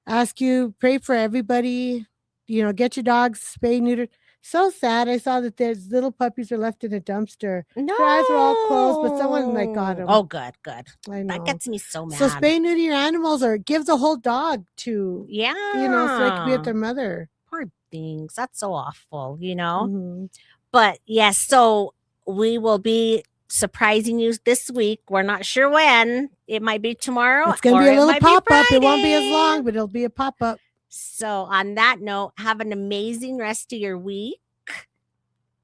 pray for everybody. Get your dogs spayed, neutered. So sad. I saw that there's little puppies were left in a dumpster. No, Their eyes were all closed, but someone got them. Oh, good, good. I know. That gets me so mad. So spay neuter your animals, or give the whole dog to, yeah, so they can be with their mother. poor things. That's so awful, Mhm. But yes, so we will be surprising you this week. We're not sure when. It might be tomorrow. It's going to or be a it little might be pop up. It won't be as Friday. long, but it'll be a pop up. So on that note, have an amazing rest of your week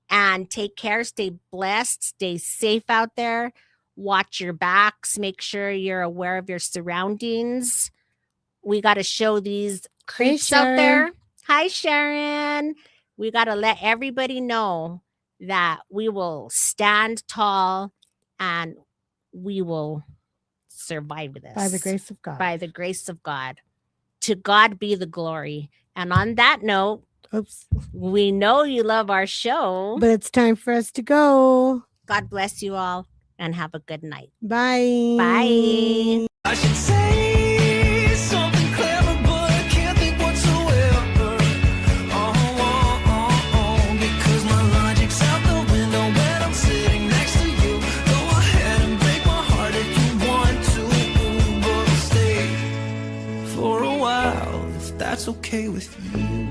and take care. Stay blessed. Stay safe out there. Watch your backs. Make sure you're aware of your surroundings. We got to show these creeps out there. Hi, Sharon. We got to let everybody know that we will stand tall and we will survive this. By the grace of God. By the grace of God. To God be the glory. And on that note, Oops. we know you love our show. But it's time for us to go. God bless you all and have a good night. Bye. Bye. I should say something clever, but I can't think whatsoever. Because my logic's out the window when I'm sitting next to you. Go ahead and break my heart if you want to, but stay for a while if that's okay with you.